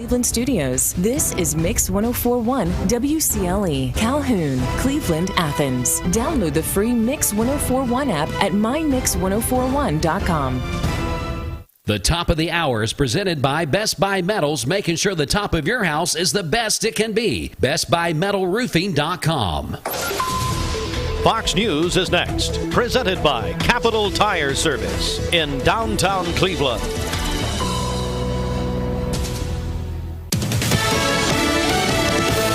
Cleveland studios, this is Mix 1041 WCLE, Calhoun, Cleveland, Athens. Download the free Mix 1041 app at mymix1041.com. The top of the hour is presented by Best Buy Metals, making sure the top of your house is the best it can be. BestBuyMetalRoofing.com. Fox News is next, presented by Capital Tire Service in downtown Cleveland.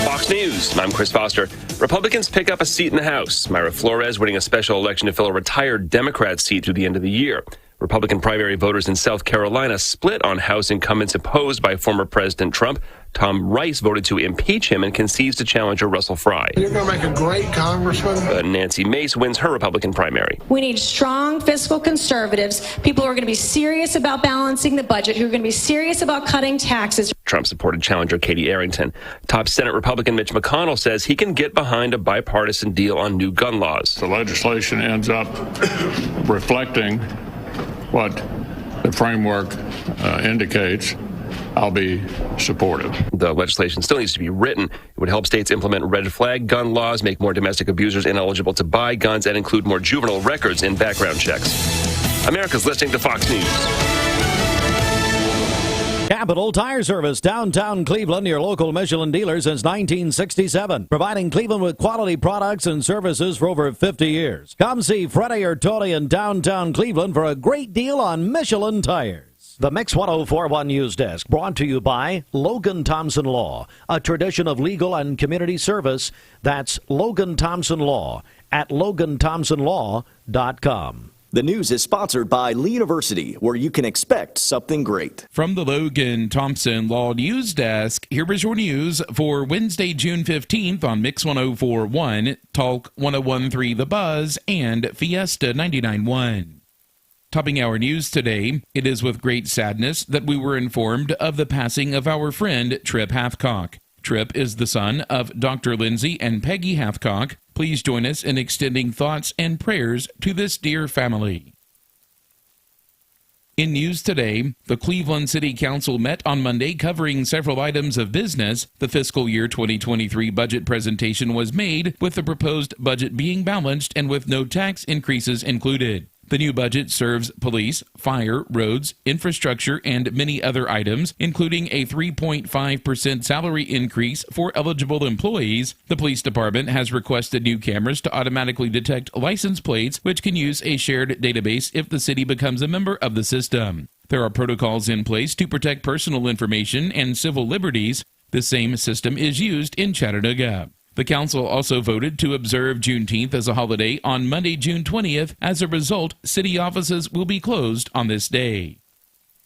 Fox News, I'm Chris Foster. Republicans pick up a seat in the House. Myra Flores winning a special election to fill a retired Democrat seat through the end of the year. Republican primary voters in South Carolina split on House incumbents opposed by former President Trump. Tom Rice voted to impeach him and concedes to challenger Russell Fry. You're going to make a great congressman. But Nancy Mace wins her Republican primary. We need strong fiscal conservatives, people who are going to be serious about balancing the budget, who are going to be serious about cutting taxes. Trump-supported challenger Katie Arrington. Top Senate Republican Mitch McConnell says he can get behind a bipartisan deal on new gun laws. The legislation ends up reflecting what the framework indicates. I'll be supportive. The legislation still needs to be written. It would help states implement red flag gun laws, make more domestic abusers ineligible to buy guns, and include more juvenile records in background checks. America's listening to Fox News. Capital Tire Service, downtown Cleveland, your local Michelin dealer since 1967. Providing Cleveland with quality products and services for over 50 years. Come see Freddie or Tony in downtown Cleveland for a great deal on Michelin tires. The Mix 1041 News Desk brought to you by Logan Thompson Law, a tradition of legal and community service. That's Logan Thompson Law at LoganThompsonLaw.com. The news is sponsored by Lee University, where you can expect something great. From the Logan Thompson Law News Desk, here is your news for Wednesday, June 15th on Mix 1041, Talk 1013 The Buzz, and Fiesta 99.1. Topping our news today, it is with great sadness that we were informed of the passing of our friend Trip Hathcock. Trip is the son of Dr. Lindsay and Peggy Hathcock. Please join us in extending thoughts and prayers to this dear family. In news today, the Cleveland City Council met on Monday covering several items of business. The fiscal year 2023 budget presentation was made, with the proposed budget being balanced and with no tax increases included. The new budget serves police, fire, roads, infrastructure, and many other items, including a 3.5% salary increase for eligible employees. The police department has requested new cameras to automatically detect license plates, which can use a shared database if the city becomes a member of the system. There are protocols in place to protect personal information and civil liberties. The same system is used in Chattanooga. The council also voted to observe Juneteenth as a holiday on Monday, June 20th. As a result, city offices will be closed on this day.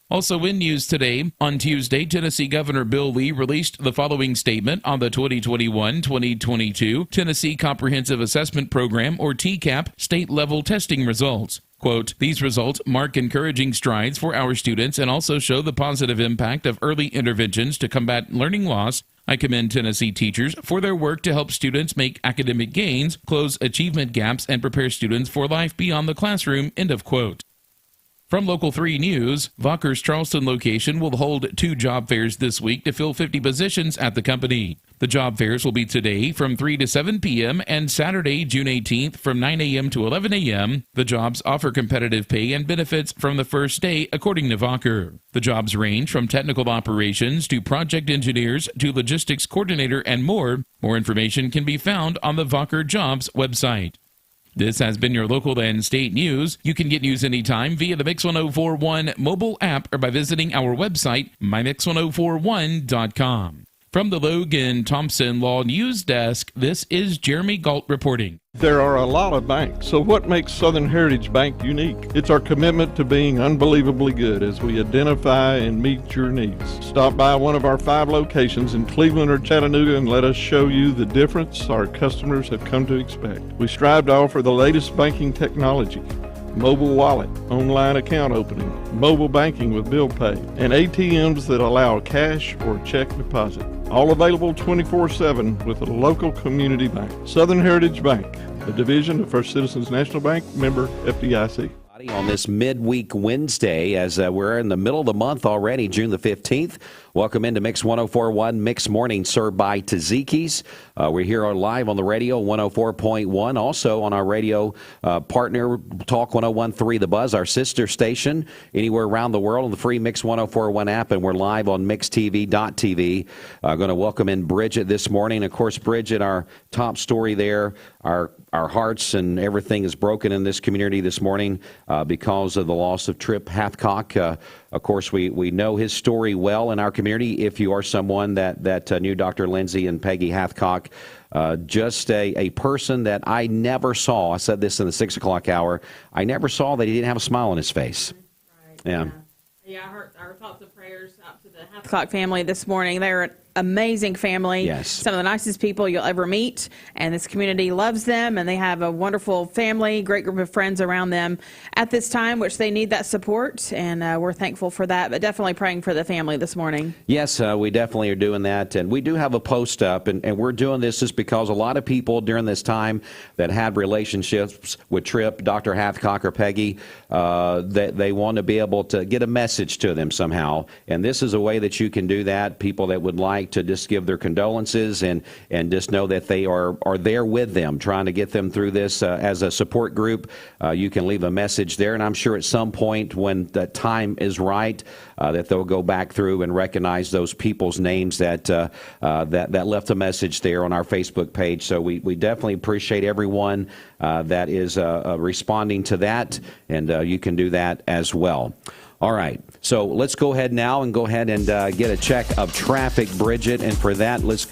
Also in news today, on Tuesday, Tennessee Governor Bill Lee released the following statement on the 2021-2022 Tennessee Comprehensive Assessment Program, or TCAP, state-level testing results. Quote, "These results mark encouraging strides for our students and also show the positive impact of early interventions to combat learning loss. I commend Tennessee teachers for their work to help students make academic gains, close achievement gaps, and prepare students for life beyond the classroom." End of quote. From Local 3 News, Vocker's Charleston location will hold 2 job fairs this week to fill 50 positions at the company. The job fairs will be today from 3 to 7 p.m. and Saturday, June 18th from 9 a.m. to 11 a.m. The jobs offer competitive pay and benefits from the first day, according to Vocker. The jobs range from technical operations to project engineers to logistics coordinator and more. More information can be found on the Vocker Jobs website. This has been your local and state news. You can get news anytime via the Mix 1041 mobile app or by visiting our website, mymix1041.com. From the Logan Thompson Law News Desk, this is Jeremy Galt reporting. There are a lot of banks, so what makes Southern Heritage Bank unique? It's our commitment to being unbelievably good as we identify and meet your needs. Stop by one of our 5 locations in Cleveland or Chattanooga and let us show you the difference our customers have come to expect. We strive to offer the latest banking technology, mobile wallet, online account opening, mobile banking with bill pay, and ATMs that allow cash or check deposit. All available 24/7 with a local community bank. Southern Heritage Bank, a division of First Citizens National Bank, member FDIC. On this midweek Wednesday, as we're in the middle of the month already, June the 15th, Welcome into Mix 104.1, Mix Morning, served by Taziki's. We're here live on the radio, 104.1. Also on our radio partner, Talk 101.3 The Buzz, our sister station, anywhere around the world on the free Mix 104.1 app, and we're live on mixtv.tv. Going to welcome in Bridget this morning. Of course, Bridget, our top story there, our hearts and everything is broken in this community this morning because of the loss of Trip Hathcock. Of course, we know his story well in our community. If you are someone that knew Dr. Lindsay and Peggy Hathcock, just a person that I never saw. I said this in the 6 o'clock hour. I never saw that he didn't have a smile on his face. Right. Yeah, our thoughts and prayers out to the Hathcock family this morning. They're an amazing family. Yes. Some of the nicest people you'll ever meet, and this community loves them, and they have a wonderful family, great group of friends around them at this time, which they need that support, and we're thankful for that, but definitely praying for the family this morning. Yes, we definitely are doing that, and we do have a post up, and we're doing this just because a lot of people during this time that had relationships with Trip, Dr. Hathcock, or Peggy, that they want to be able to get a message to them somehow, and this is a way that you can do that. People that would like to just give their condolences and just know that they are there with them, trying to get them through this as a support group. You can leave a message there, and I'm sure at some point when the time is right, that they'll go back through and recognize those people's names that left a message there on our Facebook page. So we definitely appreciate everyone that is responding to that, and you can do that as well. All right, so let's go ahead now and get a check of traffic, Bridget, and for that, let's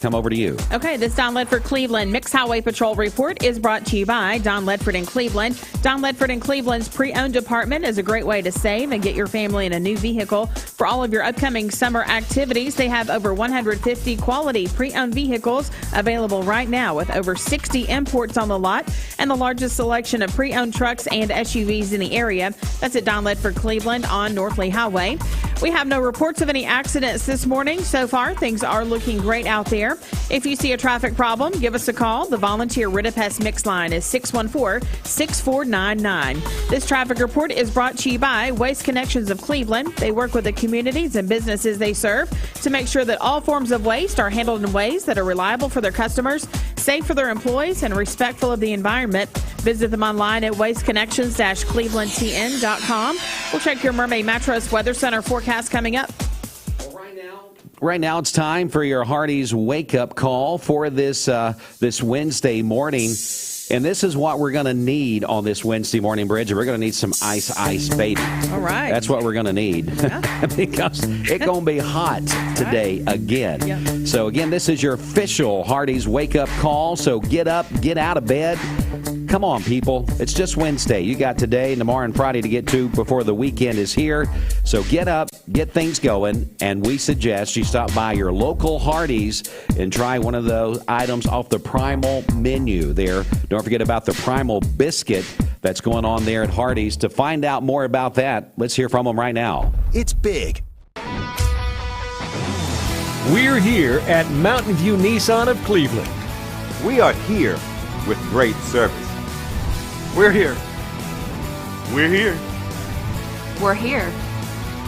come over to you. Okay, this Don Ledford Cleveland Mixed Highway Patrol report is brought to you by Don Ledford in Cleveland. Don Ledford in Cleveland's pre-owned department is a great way to save and get your family in a new vehicle for all of your upcoming summer activities. They have over 150 quality pre-owned vehicles available right now with over 60 imports on the lot and the largest selection of pre-owned trucks and SUVs in the area. That's at Don Ledford Cleveland on North Lee Highway. We have no reports of any accidents this morning. So far, things are looking great out there. If you see a traffic problem, give us a call. The volunteer Ridipest Mix line is 614-6499. This traffic report is brought to you by Waste Connections of Cleveland. They work with the communities and businesses they serve to make sure that all forms of waste are handled in ways that are reliable for their customers, safe for their employees, and respectful of the environment. Visit them online at wasteconnections-clevelandtn.com. We'll check your Mermaid Mattress Weather Center forecast coming up. Right now, it's time for your Hardee's wake-up call for this Wednesday morning. And this is what we're going to need on this Wednesday morning, Bridget. We're going to need some ice, baby. All right. That's what we're going to need. Yeah. Because it's going to be hot today again. Yep. So, again, this is your official Hardee's wake-up call. So get up, get out of bed. Come on, people. It's just Wednesday. You got today and tomorrow and Friday to get to before the weekend is here. So get up, get things going, and we suggest you stop by your local Hardee's and try one of those items off the Primal menu there. Don't forget about the Primal biscuit that's going on there at Hardee's. To find out more about that, let's hear from them right now. It's big. We're here at Mountain View Nissan of Cleveland. We are here with great service. We're here. We're here. We're here.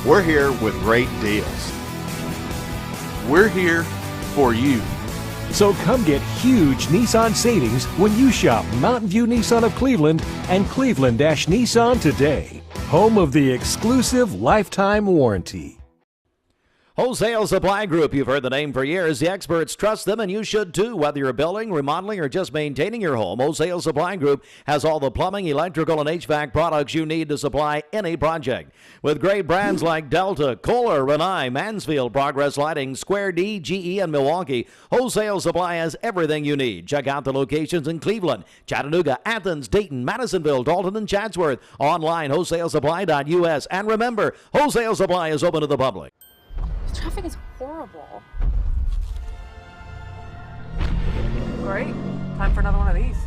We're here with great deals. We're here for you. So come get huge Nissan savings when you shop Mountain View Nissan of Cleveland and Cleveland-Nissan today. Home of the exclusive lifetime warranty. Wholesale Supply Group, you've heard the name for years. The experts trust them, and you should too. Whether you're building, remodeling, or just maintaining your home, Wholesale Supply Group has all the plumbing, electrical, and HVAC products you need to supply any project. With great brands like Delta, Kohler, Rinnai, Mansfield, Progress Lighting, Square D, GE, and Milwaukee, Wholesale Supply has everything you need. Check out the locations in Cleveland, Chattanooga, Athens, Dayton, Madisonville, Dalton, and Chatsworth. Online, wholesalesupply.us. And remember, Wholesale Supply is open to the public. Traffic is horrible. Great. Time for another one of these.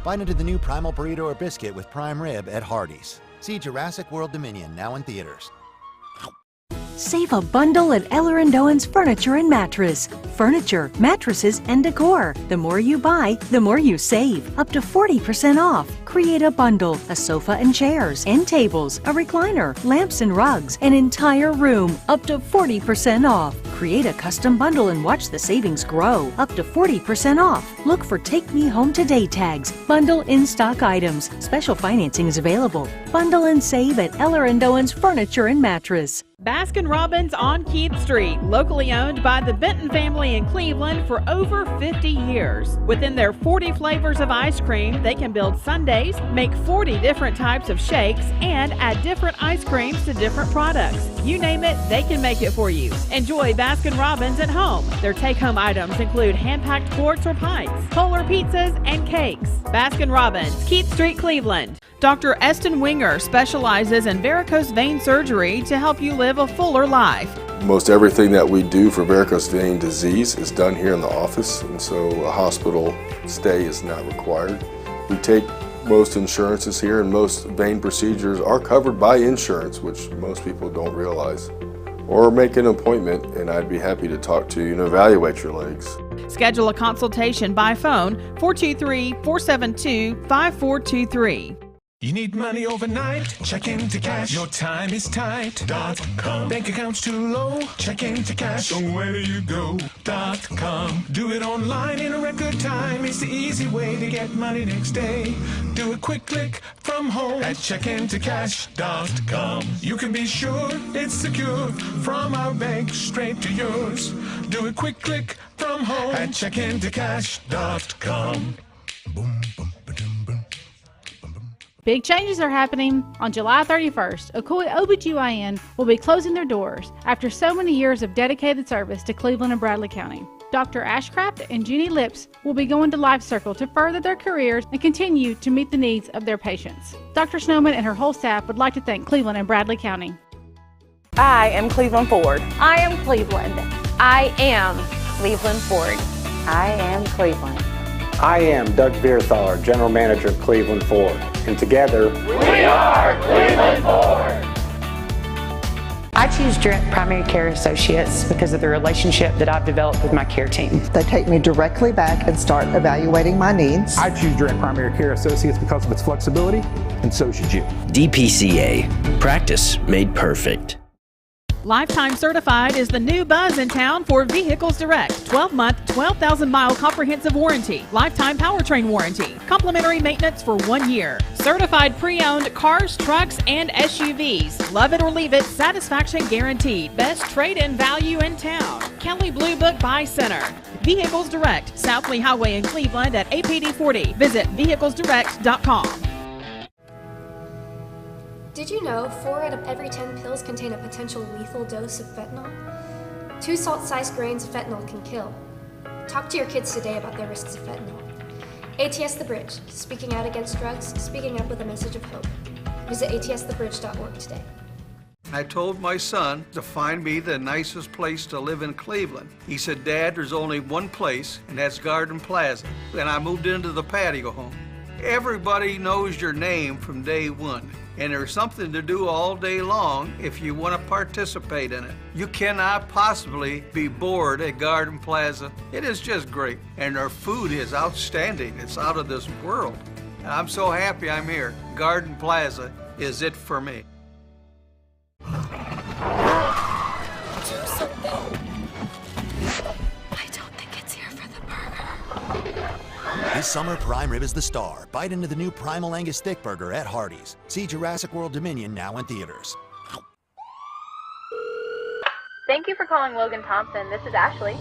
Bite into the new Primal Burrito or Biscuit with prime rib at Hardee's. See Jurassic World Dominion now in theaters. Save a bundle at Eller & Owen's Furniture and Mattress. Furniture, mattresses, and decor. The more you buy, the more you save. Up to 40% off. Create a bundle, a sofa and chairs, end tables, a recliner, lamps and rugs, an entire room, up to 40% off. Create a custom bundle and watch the savings grow, up to 40% off. Look for Take Me Home Today tags. Bundle in-stock items. Special financing is available. Bundle and save at Eller & Owen's Furniture and Mattress. Baskin-Robbins on Keith Street, locally owned by the Benton family in Cleveland for over 50 years. Within their 40 flavors of ice cream, they can build sundaes, make 40 different types of shakes, and add different ice creams to different products. You name it, they can make it for you. Enjoy Baskin-Robbins at home. Their take-home items include hand-packed quarts or pints, polar pizzas, and cakes. Baskin-Robbins, Keith Street, Cleveland. Dr. Eston Winger specializes in varicose vein surgery to help you live a fuller life. Most everything that we do for varicose vein disease is done here in the office, and so a hospital stay is not required. We take most insurances here, and most vein procedures are covered by insurance, which most people don't realize. Or make an appointment, and I'd be happy to talk to you and evaluate your legs. Schedule a consultation by phone, 423-472-5423. You need money overnight? Check into cash. Your time is tight. .com. Bank accounts too low? Check into cash. So where do you go? .com. Do it online in a record time. It's the easy way to get money next day. Do a quick click from home at checkintocash.com. You can be sure it's secure from our bank straight to yours. Do a quick click from home at checkintocash.com. Boom, boom, ba-dum, boom. Big changes are happening. On July 31st, Ocoee OBGYN will be closing their doors after so many years of dedicated service to Cleveland and Bradley County. Dr. Ashcraft and Jeannie Lips will be going to Life Circle to further their careers and continue to meet the needs of their patients. Dr. Snowman and her whole staff would like to thank Cleveland and Bradley County. I am Cleveland Ford. I am Cleveland. I am Cleveland Ford. I am Cleveland. I am Doug Vierthaler, General Manager of Cleveland Ford, and together, we are Cleveland Ford. I choose Direct Primary Care Associates because of the relationship that I've developed with my care team. They take me directly back and start evaluating my needs. I choose Direct Primary Care Associates because of its flexibility, and so should you. DPCA, practice made perfect. Lifetime Certified is the new buzz in town for Vehicles Direct. 12-month, 12,000-mile comprehensive warranty, lifetime powertrain warranty, complimentary maintenance for 1 year. Certified pre-owned cars, trucks, and SUVs. Love it or leave it, satisfaction guaranteed. Best trade-in value in town. Kelley Blue Book Buy Center. Vehicles Direct, South Lee Highway in Cleveland at APD 40. Visit vehiclesdirect.com. Did you know 4 out of every 10 pills contain a potential lethal dose of fentanyl? 2 salt-sized grains of fentanyl can kill. Talk to your kids today about the risks of fentanyl. ATS The Bridge, speaking out against drugs, speaking up with a message of hope. Visit atsthebridge.org today. I told my son to find me the nicest place to live in Cleveland. He said, Dad, there's only one place, and that's Garden Plaza. And I moved into the patio home. Everybody knows your name from day one. And there's something to do all day long if you want to participate in it. You cannot possibly be bored at Garden Plaza. It is just great. And their food is outstanding. It's out of this world. And I'm so happy I'm here. Garden Plaza is it for me. This summer, prime rib is the star. Bite into the new Primal Angus Thick Burger at Hardee's. See Jurassic World Dominion now in theaters. Thank you for calling Logan Thompson. This is Ashley.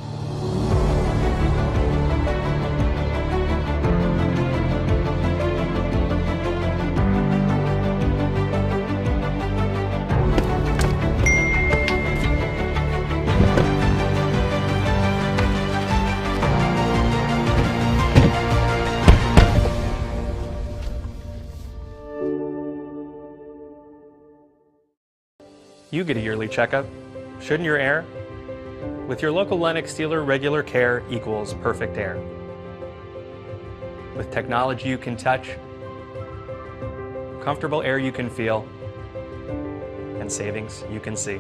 You get a yearly checkup. Shouldn't your air? With your local Lennox dealer, regular care equals perfect air. With technology you can touch, comfortable air you can feel, and savings you can see.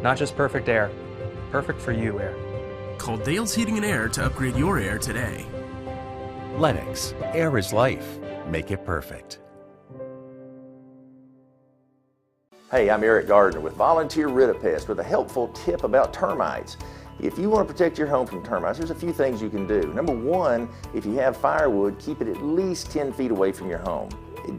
Not just perfect air, perfect for you air. Call Dale's Heating and Air to upgrade your air today. Lennox, air is life. make it perfect. Hey, I'm Eric Gardner with Volunteer Rid-A-Pest with a helpful tip about termites. If you want to protect your home from termites, there's a few things you can do. Number one, if you have firewood, keep it at least 10 feet away from your home.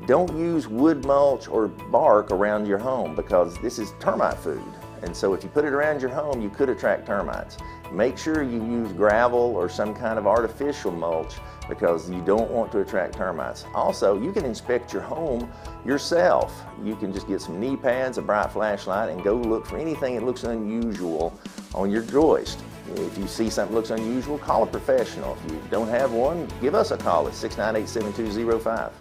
Don't use wood mulch or bark around your home because this is termite food. And so if you put it around your home, you could attract termites. Make sure you use gravel or some kind of artificial mulch because you don't want to attract termites. Also, you can inspect your home yourself. You can just get some knee pads, a bright flashlight, and go look for anything that looks unusual on your joist. If you see something that looks unusual, call a professional. If you don't have one, give us a call at 698-7205.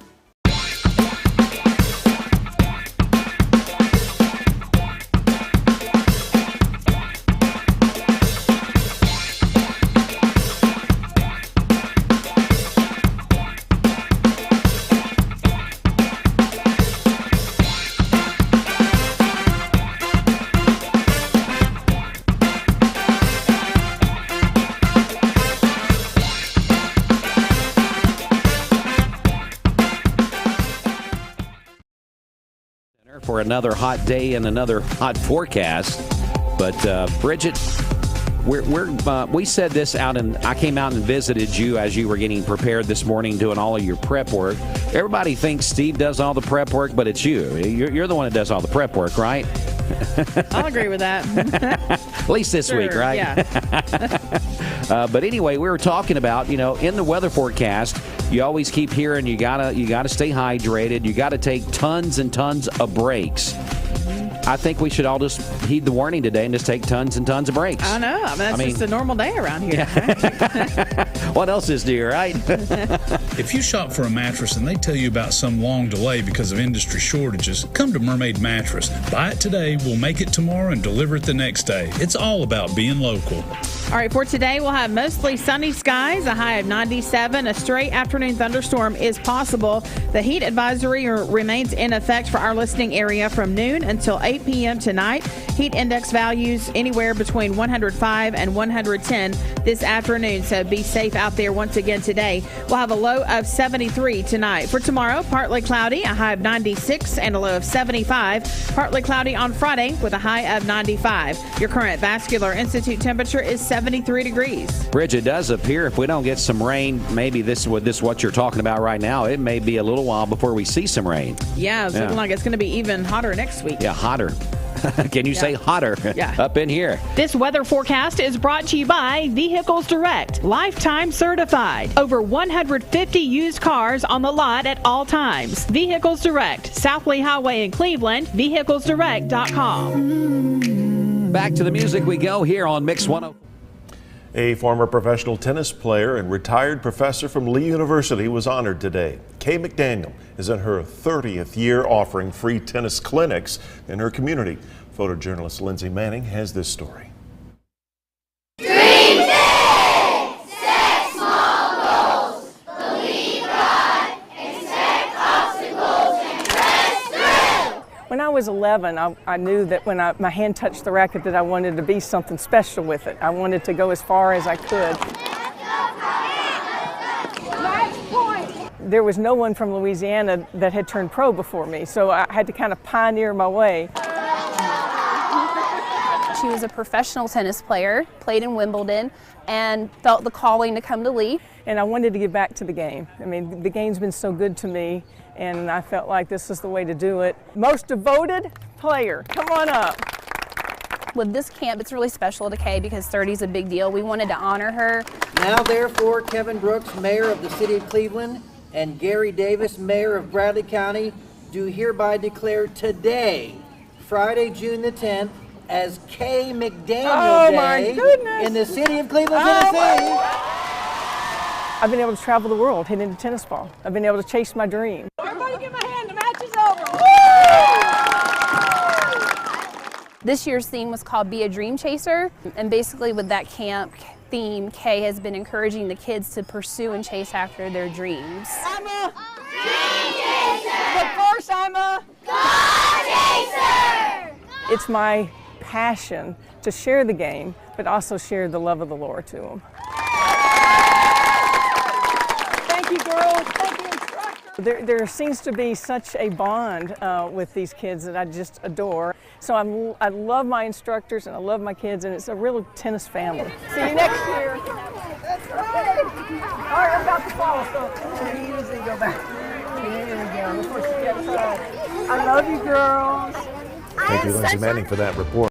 For another hot day and another hot forecast. But Bridget, we said this out, and I came out and visited you as you were getting prepared this morning, doing all of your prep work. Everybody thinks Steve does all the prep work, but it's you. You're the one that does all the prep work, right? I'll agree with that. At least this week, right? Yeah. But anyway, we were talking about, in the weather forecast, you always keep hearing you gotta stay hydrated. You gotta take tons and tons of breaks. I think we should all just heed the warning today and just take tons and tons of breaks. I know. That's just a normal day around here. Yeah. What else is new, right? If you shop for a mattress and they tell you about some long delay because of industry shortages, come to Mermaid Mattress. Buy it today, we'll make it tomorrow, and deliver it the next day. It's all about being local. All right, for today, we'll have mostly sunny skies, a high of 97. A straight afternoon thunderstorm is possible. The heat advisory remains in effect for our listening area from noon until 8 p.m. tonight. Heat index values anywhere between 105 and 110 this afternoon, so be safe out there once again today. We'll have a low of 73 tonight. For tomorrow, partly cloudy, a high of 96 and a low of 75. Partly cloudy on Friday with a high of 95. Your current Vascular Institute temperature is 73 degrees. Bridget, it does appear if we don't get some rain, maybe this what you're talking about right now, it may be a little while before we see some rain. Yeah, it's looking like it's going to be even hotter next week. Yeah, hotter. Can you say hotter up in here? This weather forecast is brought to you by Vehicles Direct, lifetime certified. Over 150 used cars on the lot at all times. Vehicles Direct, South Lee Highway in Cleveland, vehiclesdirect.com. Back to the music we go here on Mix 104. A former professional tennis player and retired professor from Lee University was honored today. Kay McDaniel is in her 30th year offering free tennis clinics in her community. Photojournalist Lindsay Manning has this story. Dream big, set small goals, believe God, expect obstacles, and press through. When I was 11, I knew that when my hand touched the racket that I wanted to be something special with it. I wanted to go as far as I could. There was no one from Louisiana that had turned pro before me, so I had to kind of pioneer my way. She was a professional tennis player, played in Wimbledon, and felt the calling to come to Lee. And I wanted to give back to the game. I mean, the game's been so good to me, and I felt like this is the way to do it. Most devoted player, come on up. With this camp, it's really special to Kay because 30 is a big deal. We wanted to honor her. Now, therefore, Kevin Brooks, Mayor of the City of Cleveland, and Gary Davis, Mayor of Bradley County, do hereby declare today, Friday, June the 10th, as Kay McDaniel Day in the City of Cleveland, Tennessee. I've been able to travel the world hitting a tennis ball. I've been able to chase my dream. Everybody give my hand, the match is over. This year's theme was called Be a Dream Chaser, and basically with that camp theme, Kay has been encouraging the kids to pursue and chase after their dreams. I'm a dream chaser. But first I'm a God chaser. It's my passion to share the game, but also share the love of the Lord to them. Thank you, girls. Thank you, instructor. There seems to be such a bond with these kids that I just adore. So I love my instructors and I love my kids, and it's a real tennis family. See you next year. That's right. All right, I'm about to fall, so easy, go back. There we go. Let's push the other side. I love you, girls. Thank you, Lindsay Manning, for that report.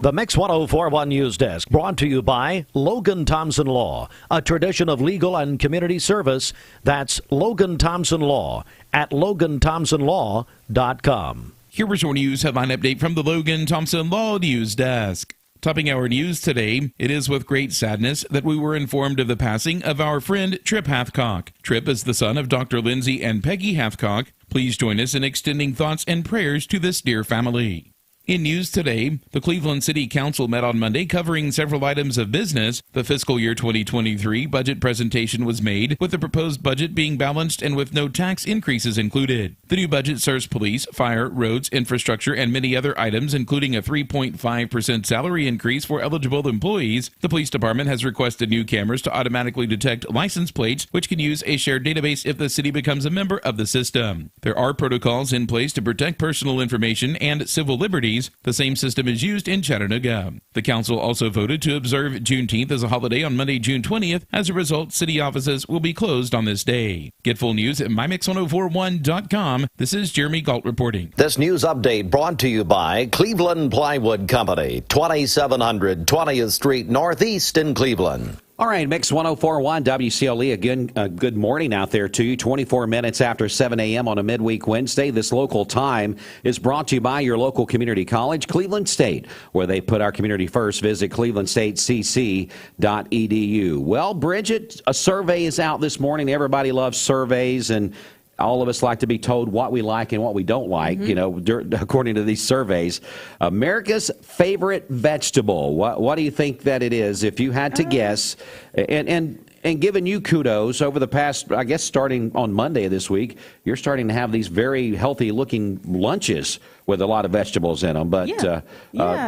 The Mix 1041 News Desk, brought to you by Logan Thompson Law, a tradition of legal and community service. That's Logan Thompson Law at LoganThompsonLaw.com. Here is your news headline update from the Logan Thompson Law News Desk. Topping our news today, it is with great sadness that we were informed of the passing of our friend Trip Hathcock. Trip is the son of Dr. Lindsay and Peggy Hathcock. Please join us in extending thoughts and prayers to this dear family. In news today, the Cleveland City Council met on Monday covering several items of business. The fiscal year 2023 budget presentation was made, with the proposed budget being balanced and with no tax increases included. The new budget serves police, fire, roads, infrastructure, and many other items, including a 3.5% salary increase for eligible employees. The police department has requested new cameras to automatically detect license plates, which can use a shared database if the city becomes a member of the system. There are protocols in place to protect personal information and civil liberties. The same system is used in Chattanooga. The council also voted to observe Juneteenth as a holiday on Monday, June 20th. As a result, city offices will be closed on this day. Get full news at mymix1041.com. This is Jeremy Galt reporting. This news update brought to you by Cleveland Plywood Company, 2700 20th Street Northeast in Cleveland. All right, Mix 1041 WCLE, again, good morning out there to you. 24 minutes after 7 a.m. on a midweek Wednesday. This local time is brought to you by your local community college, Cleveland State, where they put our community first. Visit clevelandstatecc.edu. Well, Bridget, a survey is out this morning. Everybody loves surveys, and all of us like to be told what we like and what we don't like, you know, according to these surveys. America's favorite vegetable. What do you think that it is? If you had to guess, and giving you kudos over the past, I guess starting on Monday of this week, you're starting to have these very healthy-looking lunches with a lot of vegetables in them. But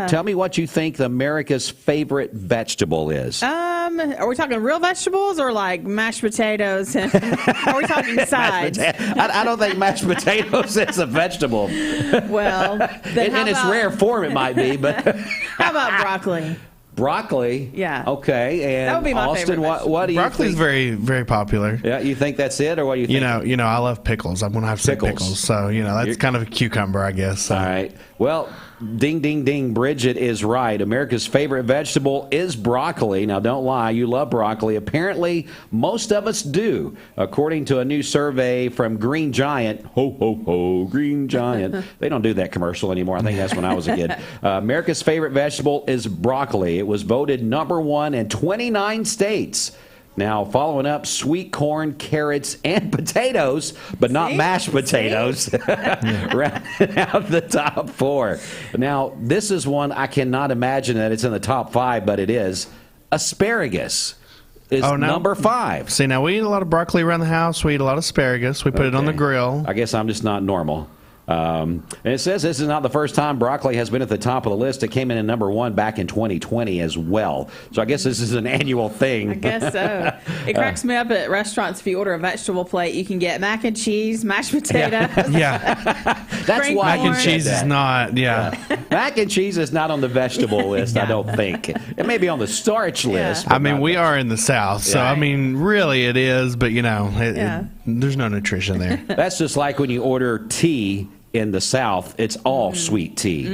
tell me what you think America's favorite vegetable is. Are we talking real vegetables or like mashed potatoes? Are we talking sides? I don't think mashed potatoes is a vegetable. Well, then in its rare form it might be, but how about broccoli? Broccoli? Yeah. Okay. And that would be my Austin, favorite what do you think? Broccoli's very, very popular. Yeah, you think that's it, or what do you think? You know, I love pickles. I'm going to have some pickles. So, that's kind of a cucumber, I guess. So. All right. Well, ding, ding, ding. Bridget is right. America's favorite vegetable is broccoli. Now, don't lie. You love broccoli. Apparently, most of us do. According to a new survey from Green Giant. Ho, ho, ho, Green Giant. They don't do that commercial anymore. I think that's when I was a kid. America's favorite vegetable is broccoli. It was voted number one in 29 states. Now, following up, sweet corn, carrots, and potatoes, but not mashed potatoes, rounding out the top four. Now, this is one I cannot imagine that it's in the top five, but it is. Asparagus is number 5. See, now we eat a lot of broccoli around the house. We eat a lot of asparagus. We put it on the grill. I guess I'm just not normal. And it says this is not the first time broccoli has been at the top of the list. It came in at number 1 back in 2020 as well. So I guess this is an annual thing. I guess so. It cracks me up at restaurants. If you order a vegetable plate, you can get mac and cheese, mashed potatoes. That's why mac and cheese is not. Mac and cheese is not on the vegetable list, I don't think. It may be on the starch list. I mean, we are in the South, so I mean, really it is, but there's no nutrition there. That's just like when you order tea in the South, it's all sweet tea.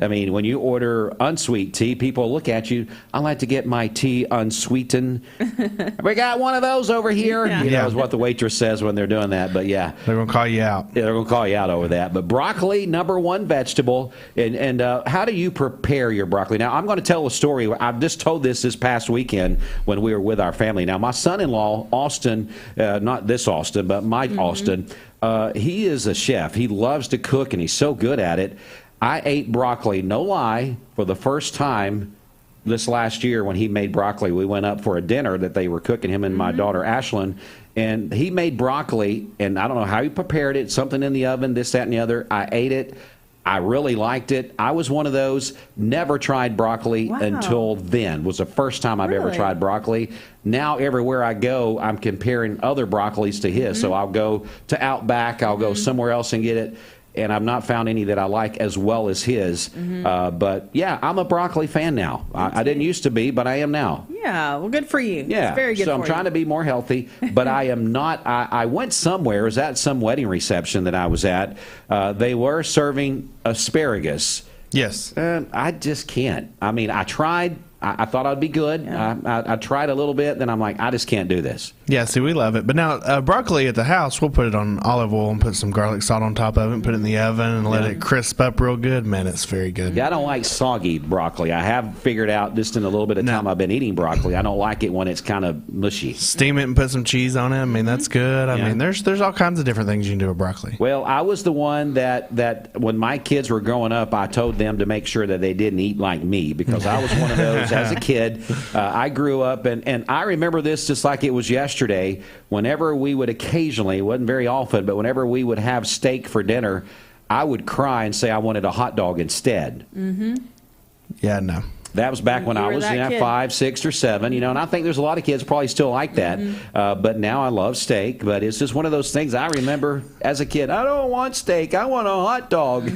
I mean, when you order unsweet tea, people look at you. I like to get my tea unsweetened. We got one of those over here. You know, is what the waitress says when they're doing that. But yeah, they're gonna call you out. Yeah, they're gonna call you out over that. But broccoli, number one vegetable. And how do you prepare your broccoli? Now, I'm going to tell a story. I've just told this past weekend when we were with our family. Now, my son-in-law, Austin, not this Austin, but my Austin. He is a chef. He loves to cook, and he's so good at it. I ate broccoli, no lie, for the first time this last year when he made broccoli. We went up for a dinner that they were cooking, him and my daughter, Ashlyn, and he made broccoli, and I don't know how he prepared it, something in the oven, this, that, and the other. I ate it. I really liked it. I was one of those, never tried broccoli until then. Was the first time I've ever tried broccoli. Now everywhere I go, I'm comparing other broccolis to his. So I'll go to Outback, I'll go somewhere else and get it. And I've not found any that I like as well as his. But yeah, I'm a broccoli fan now. I didn't used to be, but I am now. Yeah, well, good for you. Yeah, it's very good so I'm trying to be more healthy, but I am not. I went somewhere, it was at some wedding reception that I was at. They were serving asparagus. Yes. I just can't. I mean, I tried. I thought I'd be good. I tried a little bit, then I'm like, I just can't do this. Yeah, see, we love it. But now, broccoli at the house, we'll put it on olive oil and put some garlic salt on top of it and put it in the oven and let it crisp up real good. Man, it's very good. Yeah, I don't like soggy broccoli. I have figured out just in a little bit of time I've been eating broccoli, I don't like it when it's kind of mushy. Steam it and put some cheese on it. I mean, that's good. I mean, there's all kinds of different things you can do with broccoli. Well, I was the one that when my kids were growing up, I told them to make sure that they didn't eat like me because I was one of those as a kid. I grew up, and I remember this just like it was yesterday. Whenever we would occasionally, it wasn't very often, but whenever we would have steak for dinner, I would cry and say I wanted a hot dog instead. Yeah, no. That was back when I was 5, 6, or 7, and I think there's a lot of kids probably still like that. But now I love steak. But it's just one of those things I remember as a kid. I don't want steak. I want a hot dog.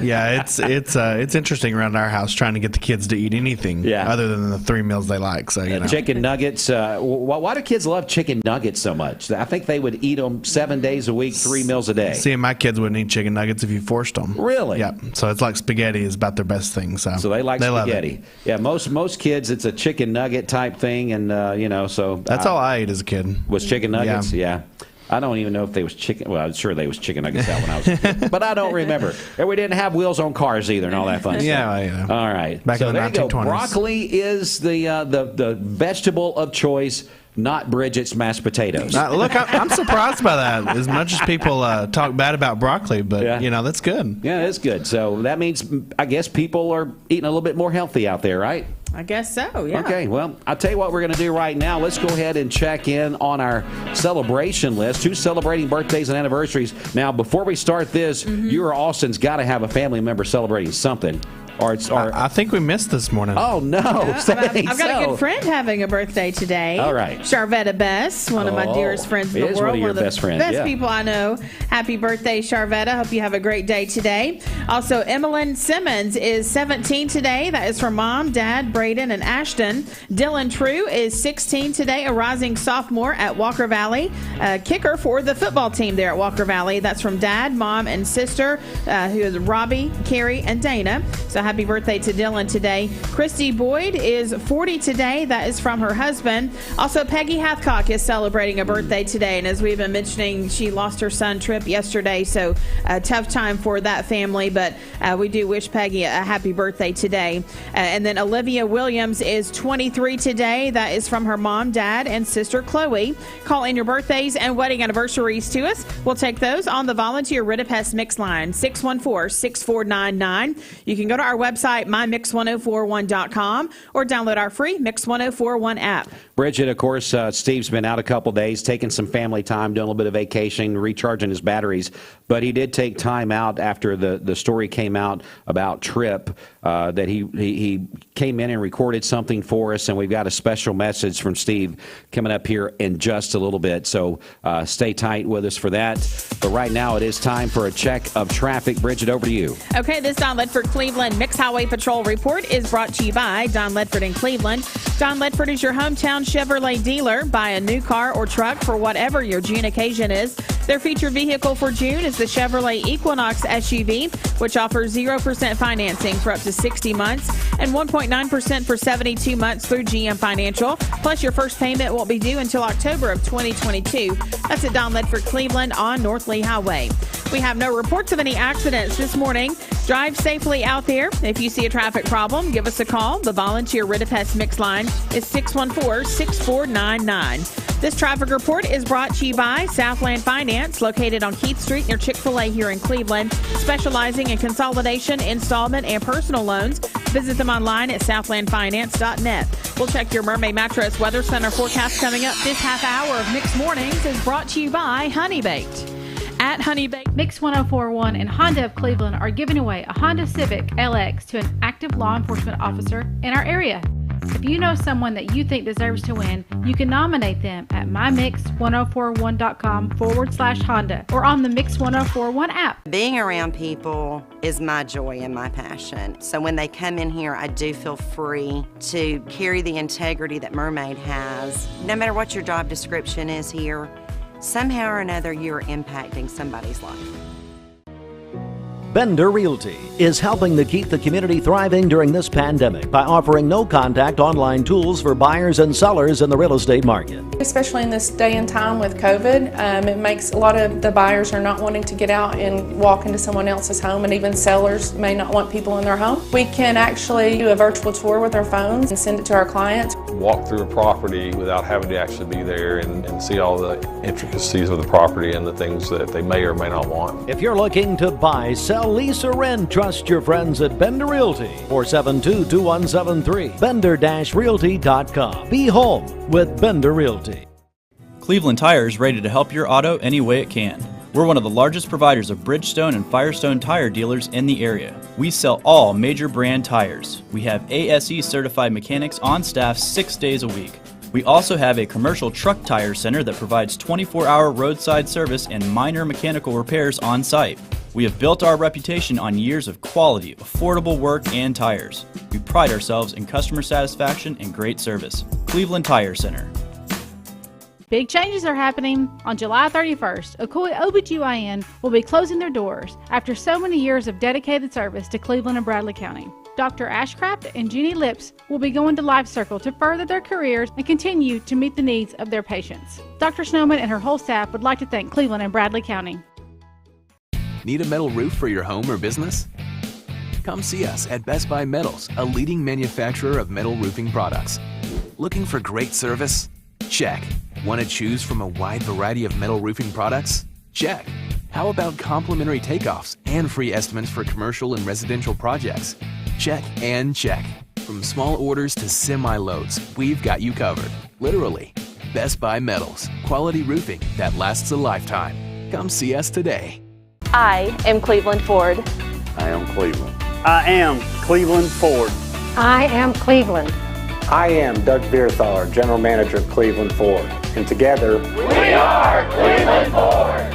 Yeah, it's interesting around our house trying to get the kids to eat anything other than the 3 meals they like. So chicken nuggets. Why do kids love chicken nuggets so much? I think they would eat them 7 days a week, 3 meals a day. See, my kids wouldn't eat chicken nuggets if you forced them. Really? Yeah. So it's like spaghetti is about their best thing. So they like spaghetti. Love it. Yeah, most kids, it's a chicken nugget type thing, and so that's all I ate as a kid. Was chicken nuggets? Yeah. I don't even know if they was chicken. Well, I'm sure they was chicken nuggets out when I was a kid, but I don't remember. And we didn't have wheels on cars either, and all that fun stuff. Yeah. All right. Back in the 1920s. Broccoli is the vegetable of choice. Not Bridget's mashed potatoes. Look, I'm surprised by that. As much as people talk bad about broccoli, but that's good. Yeah, it's good. So that means, I guess, people are eating a little bit more healthy out there, right? I guess so, yeah. Okay, well, I'll tell you what we're going to do right now. Let's go ahead and check in on our celebration list. Who's celebrating birthdays and anniversaries? Now, before we start this, you or Austin's got to have a family member celebrating something. I think we missed this morning. Oh, no. I've got a good friend having a birthday today. All right. Charvetta Bess, one of my dearest friends in the world. One of your best friends. Best people I know. Happy birthday, Charvetta. Hope you have a great day today. Also, Emmeline Simmons is 17 today. That is from Mom, Dad, Braden, and Ashton. Dylan True is 16 today, a rising sophomore at Walker Valley. Kicker for the football team there at Walker Valley. That's from Dad, Mom, and sister, who is Robbie, Carrie, and Dana. So happy birthday to Dylan today. Christy Boyd is 40 today. That is from her husband. Also, Peggy Hathcock is celebrating a birthday today. And as we've been mentioning, she lost her son Trip yesterday. So a tough time for that family. But we do wish Peggy a happy birthday today. And then Olivia Williams is 23 today. That is from her mom, dad, and sister Chloe. Call in your birthdays and wedding anniversaries to us. We'll take those on the Volunteer Ritapest Mix line, 614-6499. You can go to our website, mymix1041.com, or download our free Mix 1041 app. Bridget, of course, Steve's been out a couple days, taking some family time, doing a little bit of vacation, recharging his batteries. But he did take time out after the story came out about Trip, that he came in and recorded something for us, and we've got a special message from Steve coming up here in just a little bit. So stay tight with us for that. But right now it is time for a check of traffic. Bridget, over to you. Okay, this Don Ledford Cleveland Mixed Highway Patrol report is brought to you by Don Ledford in Cleveland. Don Ledford is your hometown Chevrolet dealer. Buy a new car or truck for whatever your June occasion is. Their featured vehicle for June is the Chevrolet Equinox SUV, which offers 0% financing for up to 60 months and 1.9% for 72 months through GM Financial. Plus, your first payment won't be due until October of 2022. That's at Don Ledford Cleveland on North Lee Highway. We have no reports of any accidents this morning. Drive safely out there. If you see a traffic problem, give us a call. The volunteer Ridipest Mix line is 614-6499. This traffic report is brought to you by Southland Finance, located on Keith Street near Chick-fil-A here in Cleveland, specializing in consolidation, installment, and personal loans. Visit them online at southlandfinance.net. We'll check your Mermaid Mattress Weather Center forecast coming up. This half hour of Mix Mornings is brought to you by Honey Baked. At Honey Baked, Mix 1041 and Honda of Cleveland are giving away a Honda Civic LX to an active law enforcement officer in our area. If you know someone that you think deserves to win, you can nominate them at mymix1041.com/Honda or on the Mix 1041 app. Being around people is my joy and my passion. So when they come in here, I do feel free to carry the integrity that Mermaid has. No matter what your job description is here, somehow or another you're impacting somebody's life. Bender Realty is helping to keep the community thriving during this pandemic by offering no-contact online tools for buyers and sellers in the real estate market. Especially in this day and time with COVID, it makes a lot of the buyers are not wanting to get out and walk into someone else's home, and even sellers may not want people in their home. We can actually do a virtual tour with our phones and send it to our clients. Walk through a property without having to actually be there and see all the intricacies of the property and the things that they may or may not want. If you're looking to buy, sell, lease, or rent, trust your friends at Bender Realty. 472-2173. Bender-Realty.com. Be home with Bender Realty. Cleveland Tire is ready to help your auto any way it can. We're one of the largest providers of Bridgestone and Firestone tire dealers in the area. We sell all major brand tires. We have ASE certified mechanics on staff 6 days a week. We also have a commercial truck tire center that provides 24-hour roadside service and minor mechanical repairs on site. We have built our reputation on years of quality, affordable work, and tires. We pride ourselves in customer satisfaction and great service. Cleveland Tire Center. Big changes are happening. On July 31st, Ocoee OBGYN will be closing their doors after so many years of dedicated service to Cleveland and Bradley County. Dr. Ashcraft and Jeannie Lips will be going to Life Circle to further their careers and continue to meet the needs of their patients. Dr. Snowman and her whole staff would like to thank Cleveland and Bradley County. Need a metal roof for your home or business? Come see us at Best Buy Metals, a leading manufacturer of metal roofing products. Looking for great service? Check. Want to choose from a wide variety of metal roofing products? Check. How about complimentary takeoffs and free estimates for commercial and residential projects? Check and check. From small orders to semi-loads, we've got you covered. Literally. Best Buy Metals. Quality roofing that lasts a lifetime. Come see us today. I am Cleveland Ford. I am Cleveland. I am Cleveland Ford. I am Cleveland. I am Doug Beerthaler, General Manager of Cleveland Ford. And together, we are Cleveland Ford.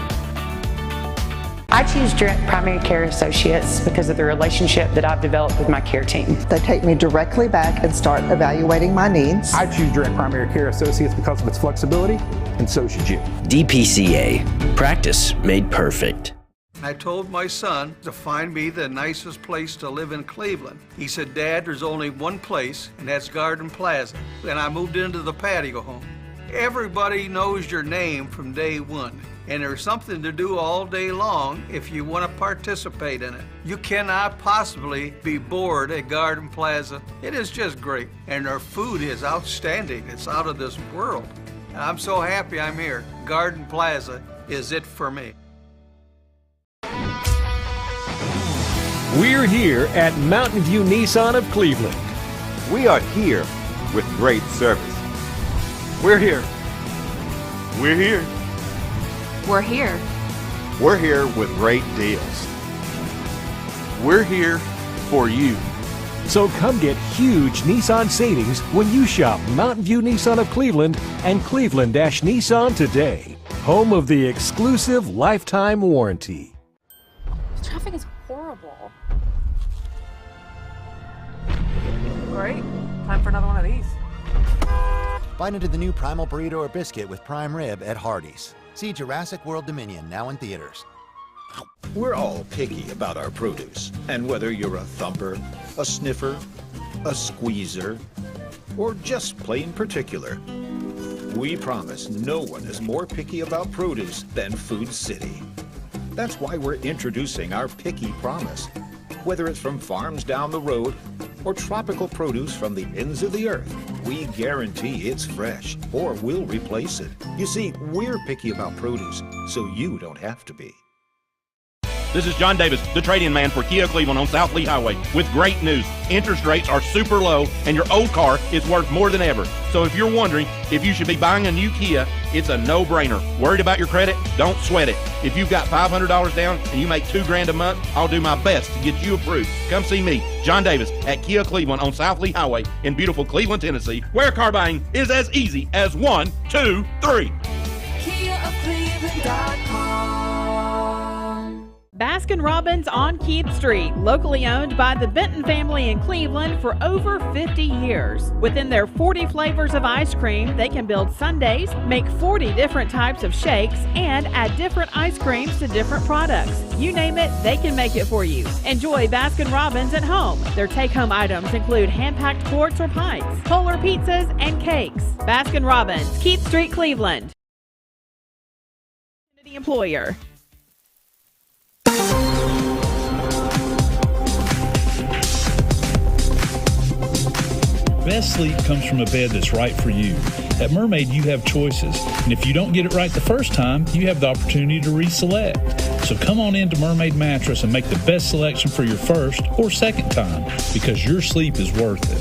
I choose Direct Primary Care Associates because of the relationship that I've developed with my care team. They take me directly back and start evaluating my needs. I choose Direct Primary Care Associates because of its flexibility, and so should you. DPCA. Practice made perfect. I told my son to find me the nicest place to live in Cleveland. He said, Dad, there's only one place, and that's Garden Plaza. And I moved into the patio home. Everybody knows your name from day one, and there's something to do all day long if you want to participate in it. You cannot possibly be bored at Garden Plaza. It is just great, and their food is outstanding. It's out of this world. And I'm so happy I'm here. Garden Plaza is it for me. We're here at Mountain View Nissan of Cleveland. We are here with great service. We're here. We're here. We're here. We're here with great deals. We're here for you. So come get huge Nissan savings when you shop Mountain View Nissan of Cleveland and Cleveland-Nissan today. Home of the exclusive lifetime warranty. Traffic is horrible. Great. Time for another one of these. Bite into the new Primal Burrito or Biscuit with prime rib at Hardee's. See Jurassic World Dominion now in theaters. We're all picky about our produce, and whether you're a thumper, a sniffer, a squeezer, or just plain particular, we promise no one is more picky about produce than Food City. That's why we're introducing our Picky Promise. Whether it's from farms down the road or tropical produce from the ends of the earth, we guarantee it's fresh or we'll replace it. You see, we're picky about produce, so you don't have to be. This is John Davis, the trade-in man for Kia Cleveland on South Lee Highway, with great news. Interest rates are super low, and your old car is worth more than ever. So if you're wondering if you should be buying a new Kia, it's a no-brainer. Worried about your credit? Don't sweat it. If you've got $500 down and you make $2,000 a month, I'll do my best to get you approved. Come see me, John Davis, at Kia Cleveland on South Lee Highway in beautiful Cleveland, Tennessee, where car buying is as easy as 1, 2, 3. KiaofCleveland.com. Baskin-Robbins on Keith Street, locally owned by the Benton family in Cleveland for over 50 years. Within their 40 flavors of ice cream, they can build sundaes, make 40 different types of shakes, and add different ice creams to different products. You name it, they can make it for you. Enjoy Baskin-Robbins at home. Their take-home items include hand-packed quarts or pints, polar pizzas, and cakes. Baskin-Robbins, Keith Street, Cleveland. The employer. Best sleep comes from a bed that's right for you. At Mermaid, you have choices, and if you don't get it right the first time, you have the opportunity to reselect. So come on into Mermaid Mattress and make the best selection for your first or second time, because your sleep is worth it.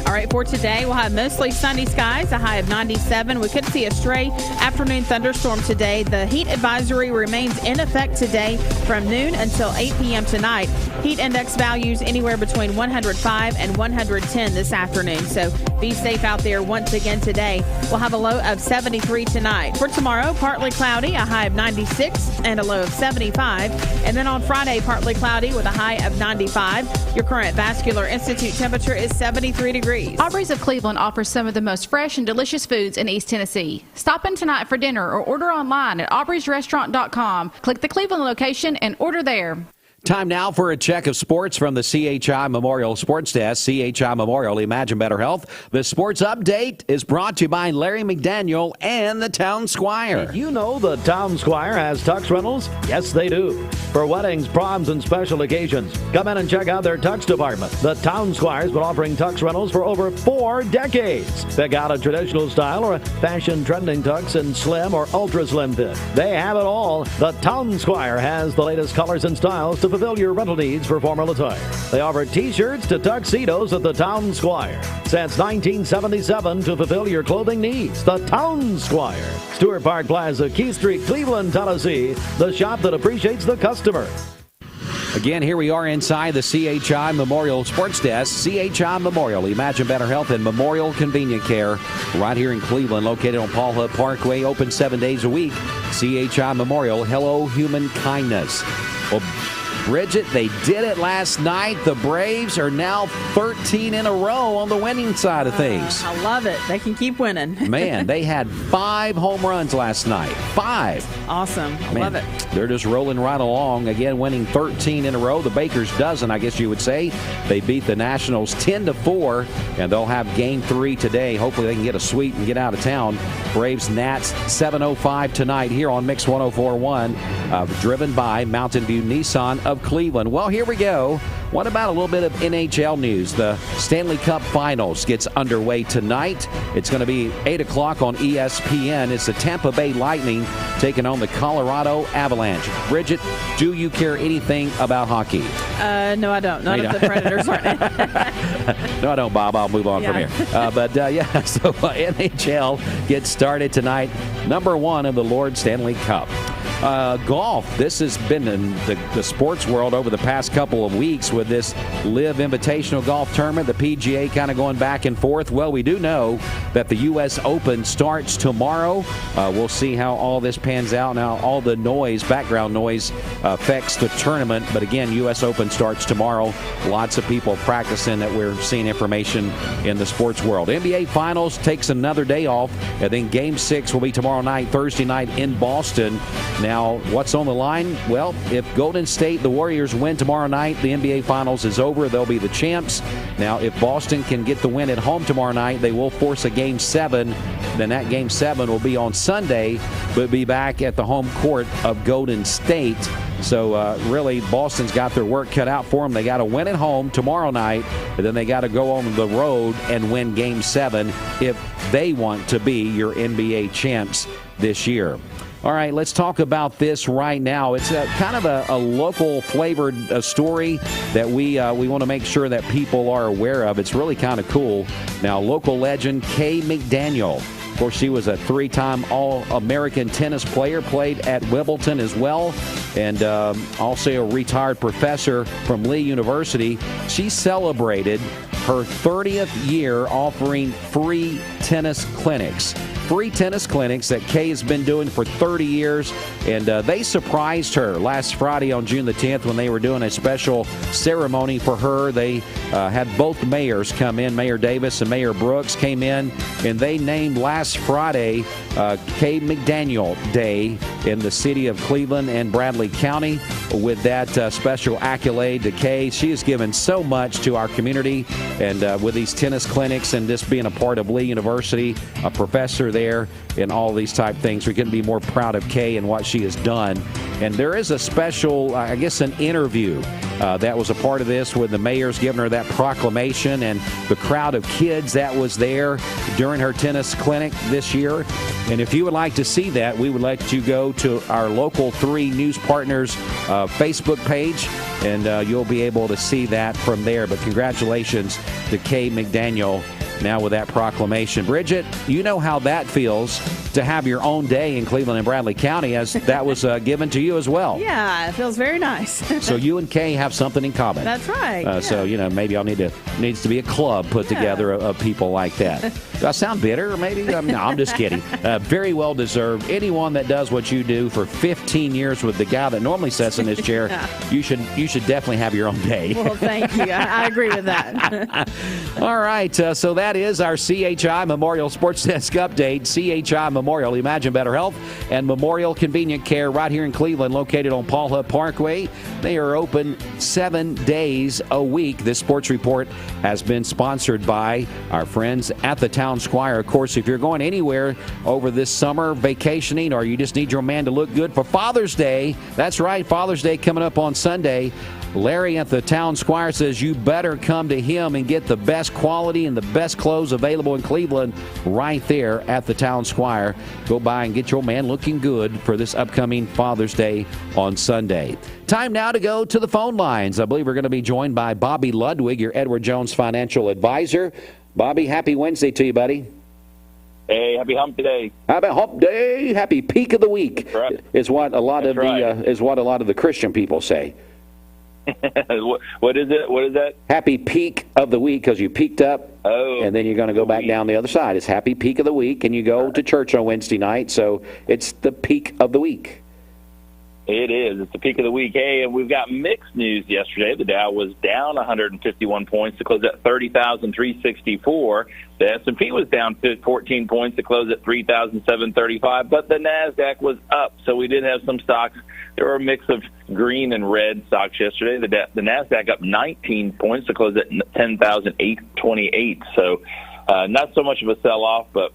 All right, for today, we'll have mostly sunny skies, a high of 97. We could see a stray afternoon thunderstorm today. The heat advisory remains in effect today from noon until 8 p.m. tonight. Heat index values anywhere between 105 and 110 this afternoon. So be safe out there once again today. We'll have a low of 73 tonight. For tomorrow, partly cloudy, a high of 96 and a low of 75. And then on Friday, partly cloudy with a high of 95. Your current Vascular Institute temperature is 73 degrees. Aubrey's of Cleveland offers some of the most fresh and delicious foods in East Tennessee. Stop in tonight for dinner or order online at aubreysrestaurant.com. Click the Cleveland location and order there. Time now for a check of sports from the CHI Memorial Sports Desk. CHI Memorial, Imagine Better Health. The sports update is brought to you by Larry McDaniel and the Town Squire. Did you know the Town Squire has tux rentals? Yes, they do. For weddings, proms, and special occasions, come in and check out their tux department. The Town Squire's been offering tux rentals for over 4 decades. Pick out a traditional style or a fashion trending tux in slim or ultra slim fit. They have it all. The Town Squire has the latest colors and styles to fulfill your rental needs for formal attire. They offer t-shirts to tuxedos at the Town Squire. Since 1977 to fulfill your clothing needs. The Town Squire. Stewart Park Plaza, Keith Street, Cleveland, Tennessee. The shop that appreciates the customer. Again, here we are inside the CHI Memorial Sports Desk. CHI Memorial, Imagine Better Health and Memorial Convenient Care, right here in Cleveland, located on Paul Hutt Parkway, open 7 days a week. CHI Memorial, hello human kindness. Well, Bridget, they did it last night. The Braves are now 13 in a row on the winning side of things. I love it. They can keep winning. Man, they had 5 home runs last night. 5. Awesome. I love it. They're just rolling right along. Again, winning 13 in a row. The Bakers dozen, I guess you would say. They beat the Nationals 10-4, and they'll have game 3 today. Hopefully they can get a sweep and get out of town. Braves Nats 7:05 tonight here on Mix 104.1, driven by Mountain View Nissan of Cleveland. Well, here we go. What about a little bit of NHL news? The Stanley Cup Finals gets underway tonight. It's going to be 8 o'clock on ESPN. It's the Tampa Bay Lightning taking on the Colorado Avalanche. Bridget, do you care anything about hockey? No, I don't. None of the Predators right now. No, I don't, Bob. I'll move on from here. So NHL gets started tonight. Number 1 of the Lord Stanley Cup. Golf. This has been in the sports world over the past couple of weeks with this Live Invitational Golf Tournament, the PGA kind of going back and forth. Well, we do know that the U.S. Open starts tomorrow. We'll see how all this pans out. Now, all the noise, background noise, affects the tournament. But again, U.S. Open starts tomorrow. Lots of people practicing that we're seeing information in the sports world. NBA Finals takes another day off. And then Game 6 will be tomorrow night, Thursday night in Boston. Now, what's on the line? Well, if Golden State, the Warriors, win tomorrow night, the NBA Finals is over. They'll be the champs. Now, if Boston can get the win at home tomorrow night, they will force a Game 7. Then that Game 7 will be on Sunday, but be back at the home court of Golden State. So, really, Boston's got their work cut out for them. They got to win at home tomorrow night, and then they got to go on the road and win Game 7 if they want to be your NBA champs this year. All right, let's talk about this right now. It's kind of a local flavored story that we want to make sure that people are aware of. It's really kind of cool. Now, local legend Kay McDaniel. Of course, she was a 3-time All-American tennis player, played at Wimbledon as well, and also a retired professor from Lee University. She celebrated her 30th year offering free tennis clinics. Free tennis clinics that Kay has been doing for 30 years, and they surprised her last Friday on June the 10th when they were doing a special ceremony for her. They had both mayors come in, Mayor Davis and Mayor Brooks came in, and they named last Friday Kay McDaniel Day in the city of Cleveland and Bradley County. With that special accolade to Kay, she has given so much to our community, and with these tennis clinics and just being a part of Lee University, a professor there, and all these type things, we couldn't be more proud of Kay and what she has done. And there is a special, I guess, an interview that was a part of this with the mayor's giving her that proclamation and the crowd of kids that was there during her tennis clinic this year. And if you would like to see that, we would let you go to our Local 3 News Partners Facebook page, and you'll be able to see that from there. But congratulations to Kay McDaniel now with that proclamation. Bridget, you know how that feels to have your own day in Cleveland and Bradley County, as that was given to you as well. Yeah, it feels very nice. So you and Kay have something in common. That's right. So, maybe I'll needs to be a club put together of people like that. Do I sound bitter? Maybe? No, I'm just kidding. Very well deserved. Anyone that does what you do for 15 years with the guy that normally sits in this chair, you should definitely have your own day. Well, thank you. I agree with that. All right. So that is our CHI Memorial Sports Desk update. CHI Memorial, Imagine Better Health, and Memorial Convenient Care right here in Cleveland, located on Paul Hutt Parkway. They are open 7 days a week. This sports report has been sponsored by our friends at the Town Squire. Of course, if you're going anywhere over this summer, vacationing, or you just need your man to look good for Father's Day, that's right, Father's Day coming up on Sunday. Larry at the Town Squire says you better come to him and get the best quality and the best clothes available in Cleveland right there at the Town Squire. Go by and get your man looking good for this upcoming Father's Day on Sunday. Time now to go to the phone lines. I believe we're going to be joined by Bobby Ludwig, your Edward Jones financial advisor. Bobby, happy Wednesday to you, buddy. Hey, happy Hump Day. How about Hump Day? Happy Peak of the Week is what a lot of the Christian people say. What is it? What is that? Happy Peak of the Week, because you peaked up, and then you're going to go back down the other side. It's Happy Peak of the Week, and you go to church on Wednesday night, so it's the Peak of the Week. It is. It's the peak of the week. Hey, and we've got mixed news yesterday. The Dow was down 151 points to close at 30,364. The S&P was down 14 points to close at 3,735. But the NASDAQ was up, so we did have some stocks. There were a mix of green and red stocks yesterday. The NASDAQ up 19 points to close at 10,828. So not so much of a sell-off, but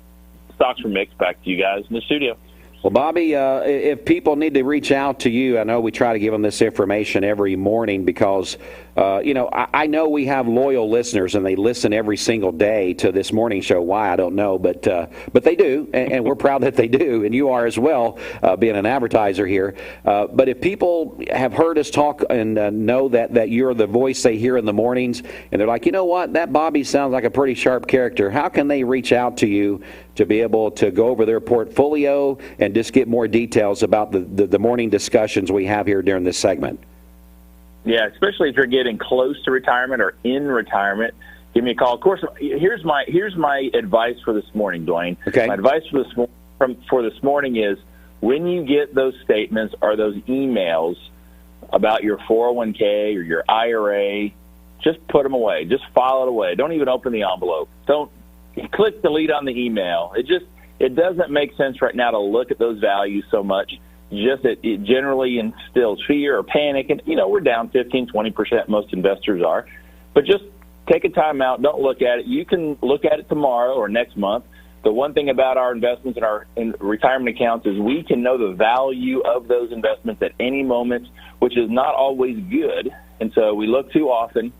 stocks were mixed. Back to you guys in the studio. Well, Bobby, if people need to reach out to you, I know we try to give them this information every morning because, I know we have loyal listeners and they listen every single day to this morning show. Why, I don't know, but they do, and we're proud that they do, and you are as well, being an advertiser here. But if people have heard us talk and know that you're the voice they hear in the mornings, and they're like, you know what, that Bobby sounds like a pretty sharp character, how can they reach out to you to be able to go over their portfolio and just get more details about the morning discussions we have here during this segment? Yeah, especially if you're getting close to retirement or in retirement, give me a call. Of course, here's my advice for this morning, Dwayne. Okay. My advice for this morning is when you get those statements or those emails about your 401k or your IRA, just put them away. Just file it away. Don't even open the envelope. Don't click delete on the email. It doesn't make sense right now to look at those values so much. It generally instills fear or panic, and we're down 15-20%. Most investors are, but just take a time out. Don't look at it. You can look at it tomorrow or next month. The one thing about our investments and our retirement accounts is we can know the value of those investments at any moment, which is not always good. And so we look too often,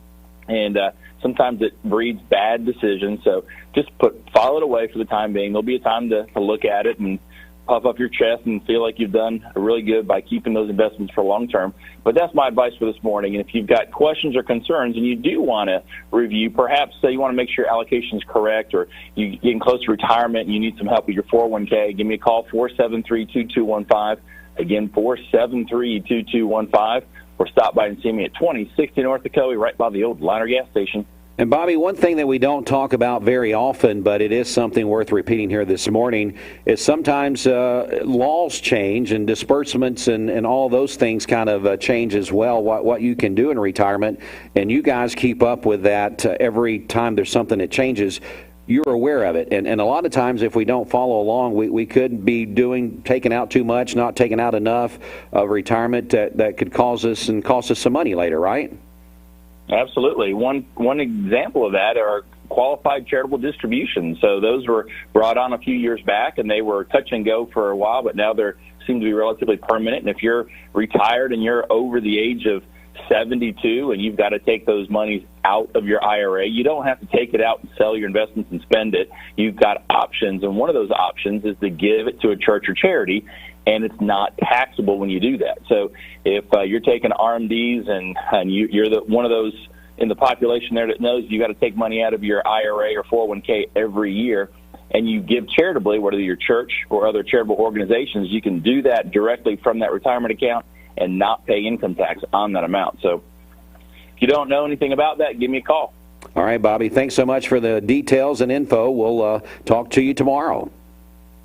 and sometimes it breeds bad decisions. So just file it away for the time being. There'll be a time to look at it and puff up your chest and feel like you've done really good by keeping those investments for long term. But that's my advice for this morning. And if you've got questions or concerns and you do want to review, perhaps you want to make sure your allocation is correct, or you're getting close to retirement and you need some help with your 401k, give me a call, 473-2215. Again, 473-2215. Or stop by and see me at 2060 North Ocoee, right by the old Liner gas station. And, Bobby, one thing that we don't talk about very often, but it is something worth repeating here this morning, is sometimes laws change and disbursements and all those things kind of change as well, what you can do in retirement. And you guys keep up with that every time there's something that changes. You're aware of it. And a lot of times if we don't follow along, we could be taking out too much, not taking out enough of retirement that could cost us some money later, right? Absolutely. One example of that are qualified charitable distributions. So those were brought on a few years back, and they were touch and go for a while, but now they seem to be relatively permanent. And if you're retired and you're over the age of 72 and you've got to take those monies out of your IRA, you don't have to take it out and sell your investments and spend it. You've got options, and one of those options is to give it to a church or charity, and it's not taxable when you do that. So if you're taking RMDs and you're one of those in the population there that knows you got to take money out of your IRA or 401k every year, and you give charitably, whether your church or other charitable organizations, you can do that directly from that retirement account and not pay income tax on that amount. So if you don't know anything about that, give me a call. All right, Bobby, thanks so much for the details and info. We'll talk to you tomorrow.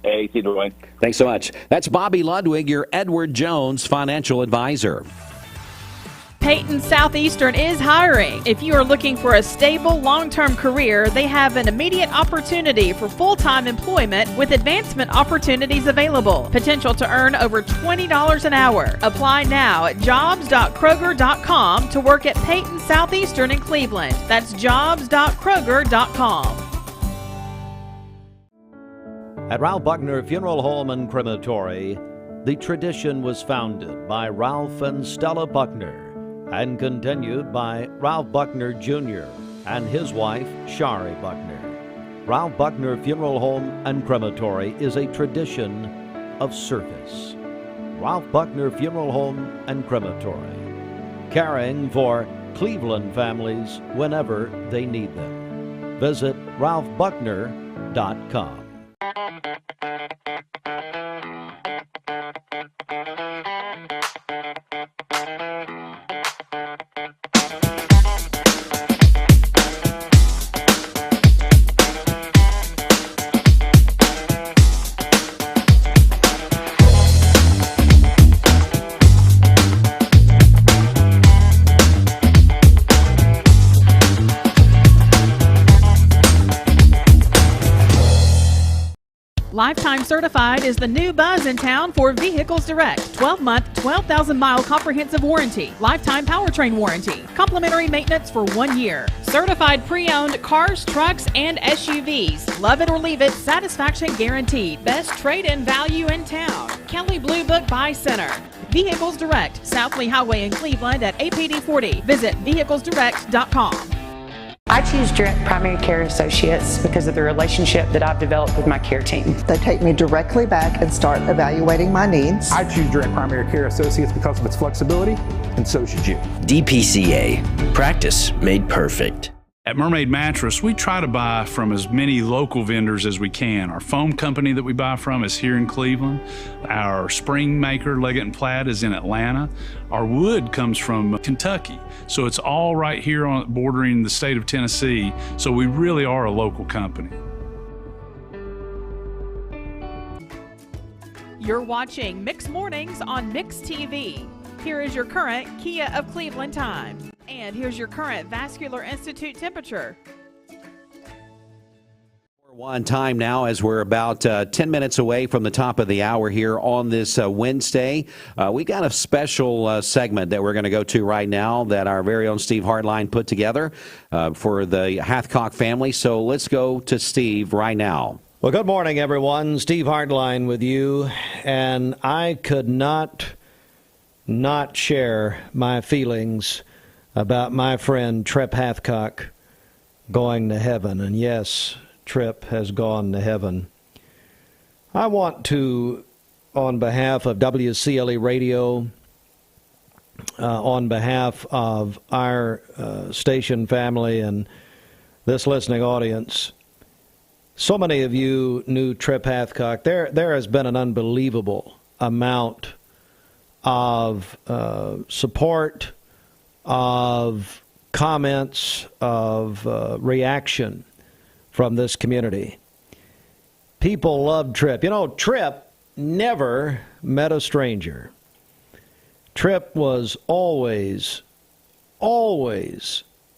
Hey, see you, Dwayne. Thanks so much. That's Bobby Ludwig, your Edward Jones financial advisor. Peyton Southeastern is hiring. If you are looking for a stable, long-term career, they have an immediate opportunity for full-time employment with advancement opportunities available. Potential to earn over $20 an hour. Apply now at jobs.kroger.com to work at Peyton Southeastern in Cleveland. That's jobs.kroger.com. At Ralph Buckner Funeral Home and Crematory, the tradition was founded by Ralph and Stella Buckner and continued by Ralph Buckner Jr. and his wife, Shari Buckner. Ralph Buckner Funeral Home and Crematory is a tradition of service. Ralph Buckner Funeral Home and Crematory, caring for Cleveland families whenever they need them. Visit ralphbuckner.com. Lifetime Certified is the new buzz in town for Vehicles Direct. 12-month, 12,000-mile comprehensive warranty. Lifetime powertrain warranty. Complimentary maintenance for 1 year. Certified pre-owned cars, trucks, and SUVs. Love it or leave it, satisfaction guaranteed. Best trade-in value in town. Kelly Blue Book Buy Center. Vehicles Direct, South Lee Highway in Cleveland at APD 40. Visit vehiclesdirect.com. I choose Direct Primary Care Associates because of the relationship that I've developed with my care team. They take me directly back and start evaluating my needs. I choose Direct Primary Care Associates because of its flexibility, and so should you. DPCA. Practice made perfect. At Mermaid Mattress, we try to buy from as many local vendors as we can. Our foam company that we buy from is here in Cleveland. Our spring maker, Leggett & Platt, is in Atlanta. Our wood comes from Kentucky. So it's all right here on bordering the state of Tennessee. So we really are a local company. You're watching Mix Mornings on Mix TV. Here is your current Kia of Cleveland time. And here's your current Vascular Institute temperature. One time now as we're about 10 minutes away from the top of the hour here on this Wednesday. We got a special segment that we're going to go to right now that our very own Steve Hartline put together for the Hathcock family. So let's go to Steve right now. Well, good morning, everyone. Steve Hartline with you. And I could not share my feelings about my friend Trip Hathcock going to heaven. And yes, Trip has gone to heaven. I want to, on behalf of WCLE Radio, on behalf of our station family and this listening audience, so many of you knew Trip Hathcock. There has been an unbelievable amount of support, of comments, of reaction from this community. People love Trip. You know, Trip never met a stranger. Trip was always,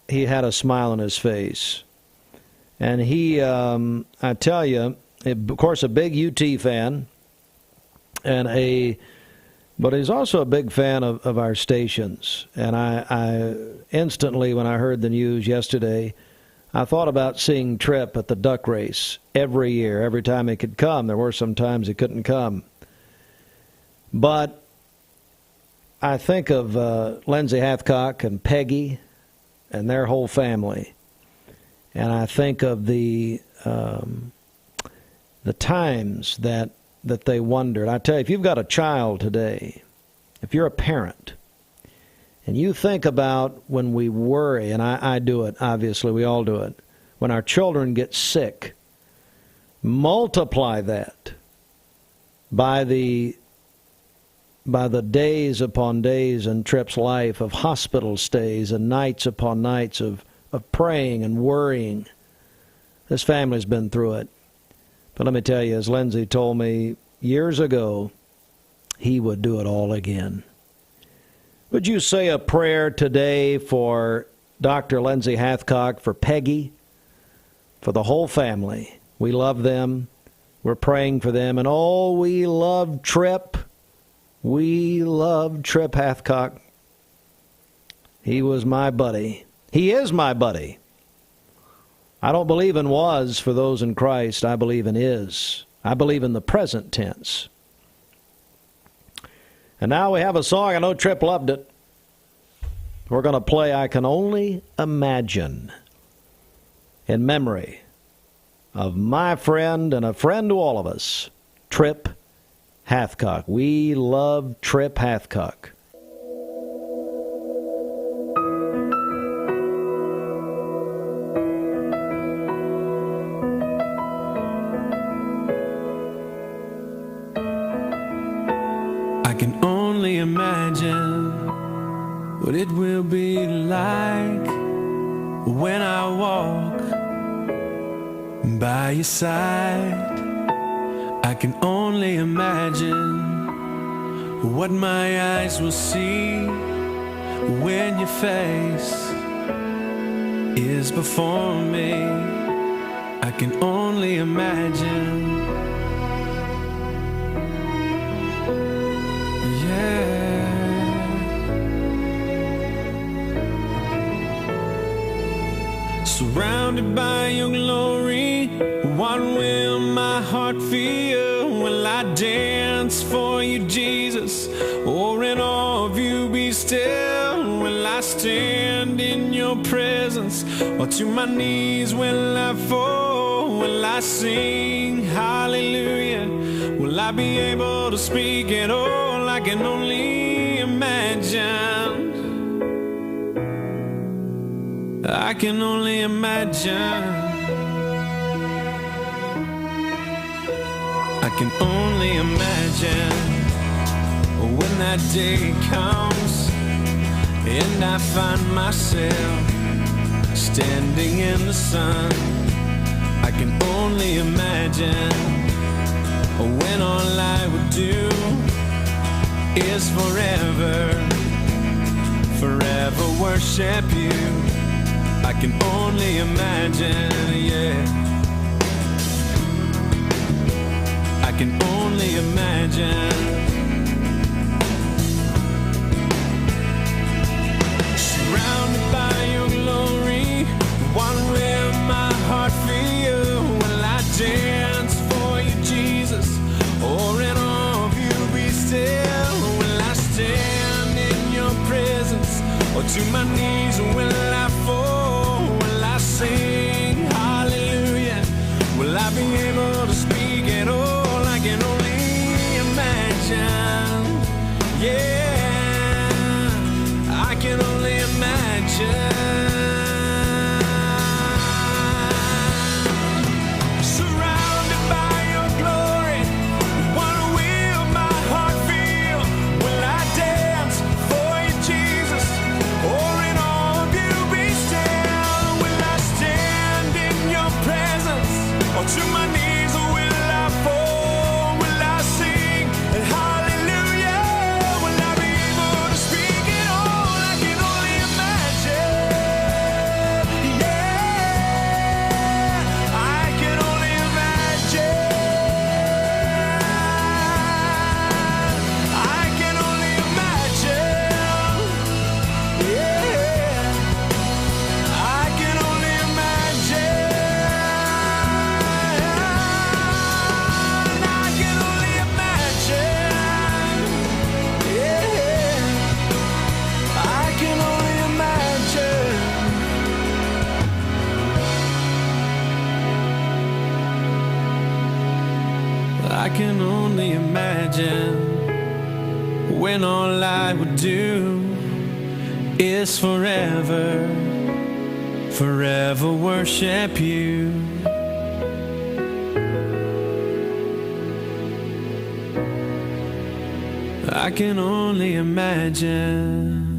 he had a smile on his face. And he, I tell you, of course, a big UT fan, but he's also a big fan of our stations. And I instantly, when I heard the news yesterday, I thought about seeing Trip at the duck race every year, every time he could come. There were some times he couldn't come. But I think of Lindsay Hathcock and Peggy and their whole family. And I think of the times that they wondered. I tell you, if you've got a child today, if you're a parent, and you think about when we worry, and I do it, obviously, we all do it, when our children get sick, multiply that by the days upon days in Trip's life of hospital stays and nights upon nights of praying and worrying. This family's been through it. But let me tell you, as Lindsay told me years ago, he would do it all again. Would you say a prayer today for Dr. Lindsay Hathcock, for Peggy, for the whole family? We love them. We're praying for them. And oh, we love Trip. We love Trip Hathcock. He was my buddy. He is my buddy. I don't believe in was for those in Christ. I believe in is. I believe in the present tense. And now we have a song. I know Trip loved it. We're going to play I Can Only Imagine in memory of my friend and a friend to all of us, Trip Hathcock. We love Trip Hathcock. I can only imagine what it will be like when I walk by your side. I can only imagine what my eyes will see when your face is before me. I can only imagine Surrounded by your glory, what will my heart feel? Will I dance for you, Jesus, or in awe of you be still? Will I stand in your presence, or to my knees will I fall? Will I sing hallelujah? Will I be able to speak at all? I can only imagine. I can only imagine. I can only imagine when that day comes and I find myself standing in the sun. I can only imagine when all I would do is forever worship you. I can only imagine, yeah. I can only imagine. Surrounded by your glory, what will my heart feel? Will I dance for you, Jesus, or in awe of you be still? Will I stand in your presence, or to my knees will I fall? Will I sing hallelujah? Will I be able to speak at all? I can only imagine, yeah, I can only imagine. Surrounded by your glory, what will my heart feel? Will I dance for you, Jesus, or in awe of you be still? Will I stand in your presence, or to my knees will I fall? Will I sing hallelujah? Will I be able to speak at all? I can only imagine, yeah, I can only imagine. I can only imagine, yeah, I can only imagine. I can only imagine, yeah, I can only imagine. I can only imagine when all I would do is forever worship you. I can only imagine.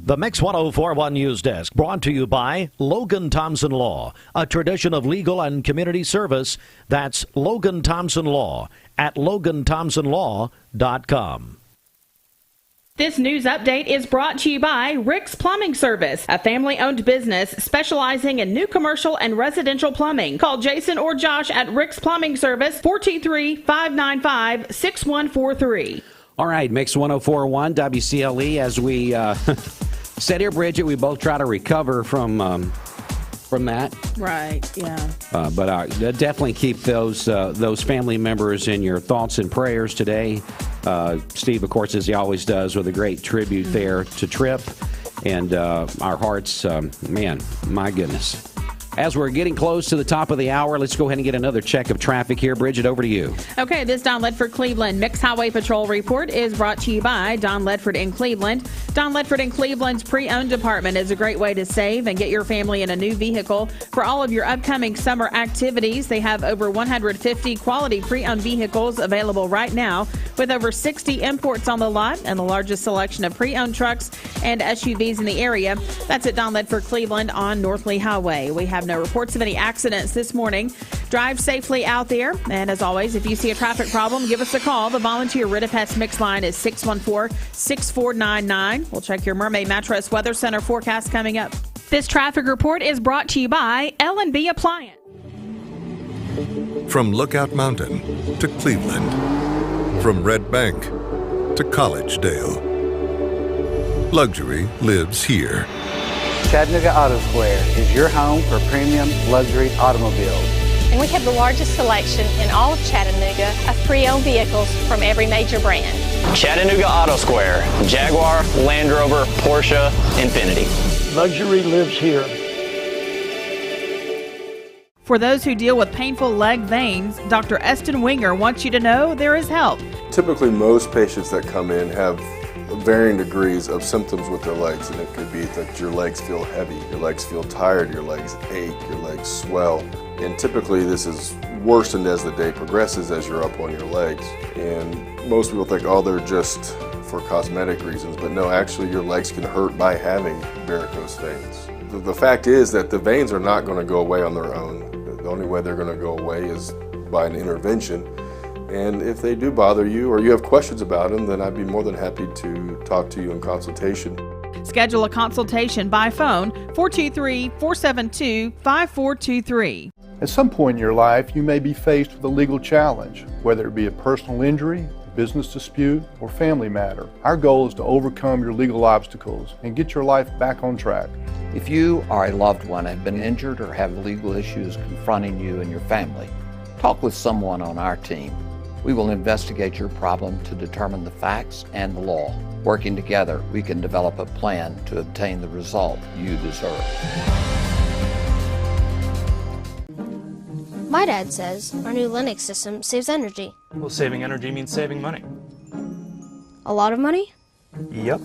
The Mix 1041 News Desk brought to you by Logan Thompson Law, a tradition of legal and community service. That's Logan Thompson Law at LoganThompsonLaw.com. This news update is brought to you by Rick's Plumbing Service, a family-owned business specializing in new commercial and residential plumbing. Call Jason or Josh at Rick's Plumbing Service, 423-595-6143. All right, Mix 1041 WCLE. As we said here, Bridget, we both try to recover from that. Right, yeah. But definitely keep those family members in your thoughts and prayers today. Steve, of course, as he always does, with a great tribute there to Tripp. And our hearts, man, my goodness. As we're getting close to the top of the hour, let's go ahead and get another check of traffic here. Bridget, over to you. Okay, this Don Ledford Cleveland Mixed Highway Patrol report is brought to you by Don Ledford in Cleveland. Don Ledford in Cleveland's pre-owned department is a great way to save and get your family in a new vehicle for all of your upcoming summer activities. They have over 150 quality pre-owned vehicles available right now, with over 60 imports on the lot and the largest selection of pre-owned trucks and SUVs in the area. That's at Don Ledford Cleveland on North Lee Highway. We have no reports of any accidents this morning. Drive safely out there. And as always, if you see a traffic problem, give us a call. The volunteer Ritapets Mix line is 614-6499. We'll check your Mermaid Mattress Weather Center forecast coming up. This traffic report is brought to you by L&B Appliance. From Lookout Mountain to Cleveland, from Red Bank to Collegedale, luxury lives here. Chattanooga Auto Square is your home for premium luxury automobiles. And we have the largest selection in all of Chattanooga of pre-owned vehicles from every major brand. Chattanooga Auto Square, Jaguar, Land Rover, Porsche, Infiniti. Luxury lives here. For those who deal with painful leg veins, Dr. Eston Winger wants you to know there is help. Typically, most patients that come in have varying degrees of symptoms with their legs, and it could be that your legs feel heavy, your legs feel tired, your legs ache, your legs swell, and typically this is worsened as the day progresses as you're up on your legs. And most people think, oh, they're just for cosmetic reasons, but no, actually your legs can hurt by having varicose veins. The fact is that the veins are not going to go away on their own. The only way they're going to go away is by an intervention. And if they do bother you or you have questions about them, then I'd be more than happy to talk to you in consultation. Schedule a consultation by phone, 423-472-5423. At some point in your life, you may be faced with a legal challenge, whether it be a personal injury, business dispute, or family matter. Our goal is to overcome your legal obstacles and get your life back on track. If you or a loved one have been injured or have legal issues confronting you and your family, talk with someone on our team. We will investigate your problem to determine the facts and the law. Working together, we can develop a plan to obtain the result you deserve. My dad says our new Linux system saves energy. Well, saving energy means saving money. A lot of money? Yep.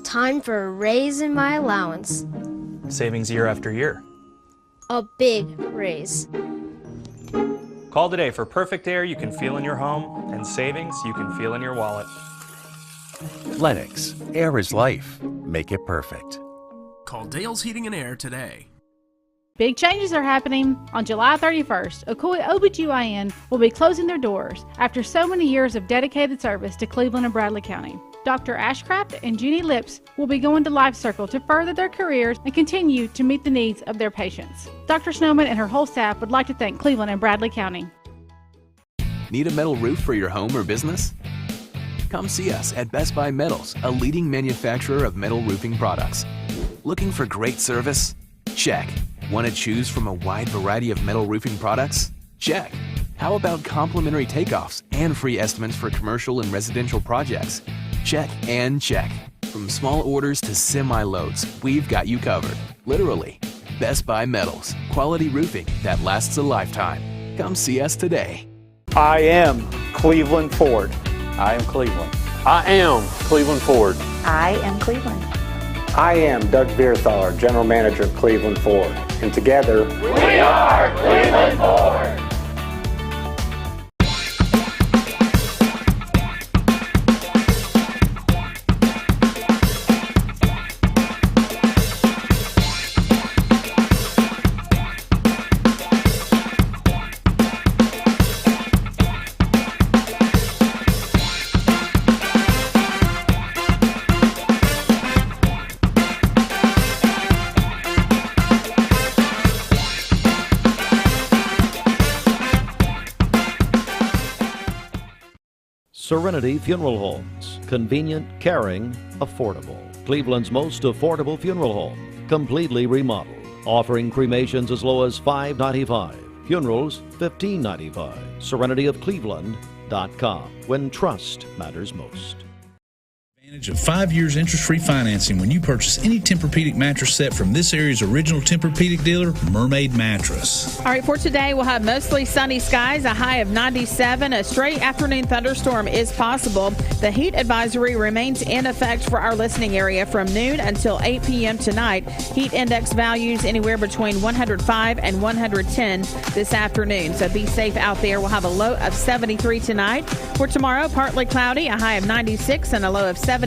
Time for a raise in my allowance. Savings year after year. A big raise. Call today for perfect air you can feel in your home and savings you can feel in your wallet. Lennox. Air is life. Make it perfect. Call Dale's Heating and Air today. Big changes are happening. On July 31st, Ocoee OBGYN will be closing their doors after so many years of dedicated service to Cleveland and Bradley County. Dr. Ashcraft and Jeannie Lips will be going to Life Circle to further their careers and continue to meet the needs of their patients. Dr. Snowman and her whole staff would like to thank Cleveland and Bradley County. Need a metal roof for your home or business? Come see us at Best Buy Metals, a leading manufacturer of metal roofing products. Looking for great service? Check. Want to choose from a wide variety of metal roofing products? Check. How about complimentary takeoffs and free estimates for commercial and residential projects? Check and check. From small orders to semi-loads, we've got you covered. Literally. Best Buy Metals. Quality roofing that lasts a lifetime. Come see us today. I am Cleveland Ford. I am Cleveland. I am Cleveland Ford. I am Cleveland. I am Doug Vierthaler, General Manager of Cleveland Ford. And together, we are Cleveland Ford. Serenity Funeral Homes. Convenient, caring, affordable. Cleveland's most affordable funeral home. Completely remodeled. Offering cremations as low as $5.95. Funerals, $15.95. SerenityofCleveland.com. When trust matters most. Of 5 years interest-free financing when you purchase any Tempur-Pedic mattress set from this area's original Tempur-Pedic dealer, Mermaid Mattress. All right, for today, we'll have mostly sunny skies, a high of 97. A stray afternoon thunderstorm is possible. The heat advisory remains in effect for our listening area from noon until 8 p.m. tonight. Heat index values anywhere between 105 and 110 this afternoon. So be safe out there. We'll have a low of 73 tonight. For tomorrow, partly cloudy, a high of 96 and a low of 75.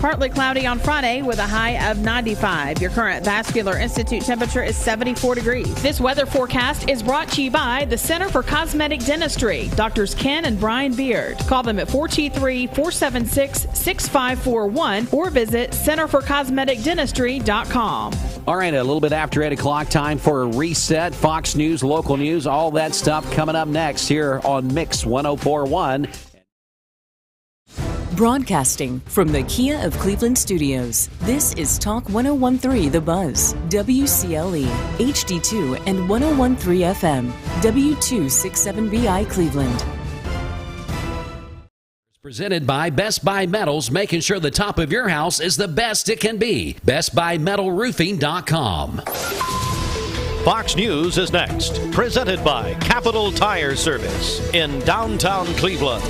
Partly cloudy on Friday with a high of 95. Your current Vascular Institute temperature is 74 degrees. This weather forecast is brought to you by the Center for Cosmetic Dentistry, Drs. Ken and Brian Beard. Call them at 423-476-6541 or visit centerforcosmeticdentistry.com. All right, a little bit after 8 o'clock, time for a reset. Fox News, local news, all that stuff coming up next here on Mix 104.1. Broadcasting from the Kia of Cleveland studios, this is Talk 1013 The Buzz, WCLE, HD2 and 1013 FM, W267BI Cleveland. Presented by Best Buy Metals, making sure the top of your house is the best it can be. BestBuyMetalRoofing.com. Fox News is next. Presented by Capital Tire Service in downtown Cleveland.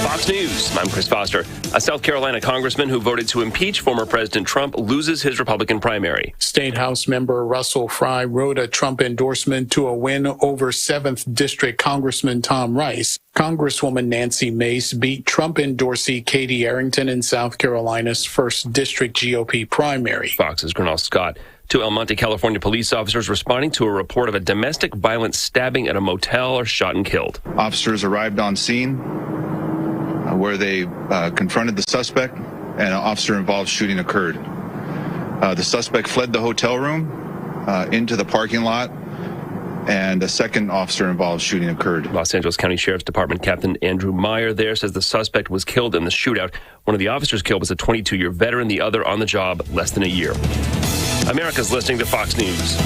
Fox News, I'm Chris Foster. A South Carolina congressman who voted to impeach former President Trump loses his Republican primary. State House member Russell Fry wrote a Trump endorsement to a win over 7th District Congressman Tom Rice. Congresswoman Nancy Mace beat Trump endorsee Katie Arrington in South Carolina's 1st District GOP primary. Fox's Gernal Scott. Two El Monte, California police officers responding to a report of a domestic violence stabbing at a motel are shot and killed. Officers arrived on scene where they confronted the suspect, and an officer-involved shooting occurred. The suspect fled the hotel room into the parking lot, and a second officer-involved shooting occurred. Los Angeles County Sheriff's Department Captain Andrew Meyer there says the suspect was killed in the shootout. One of the officers killed was a 22-year veteran, the other on the job less than a year. America's listening to Fox News.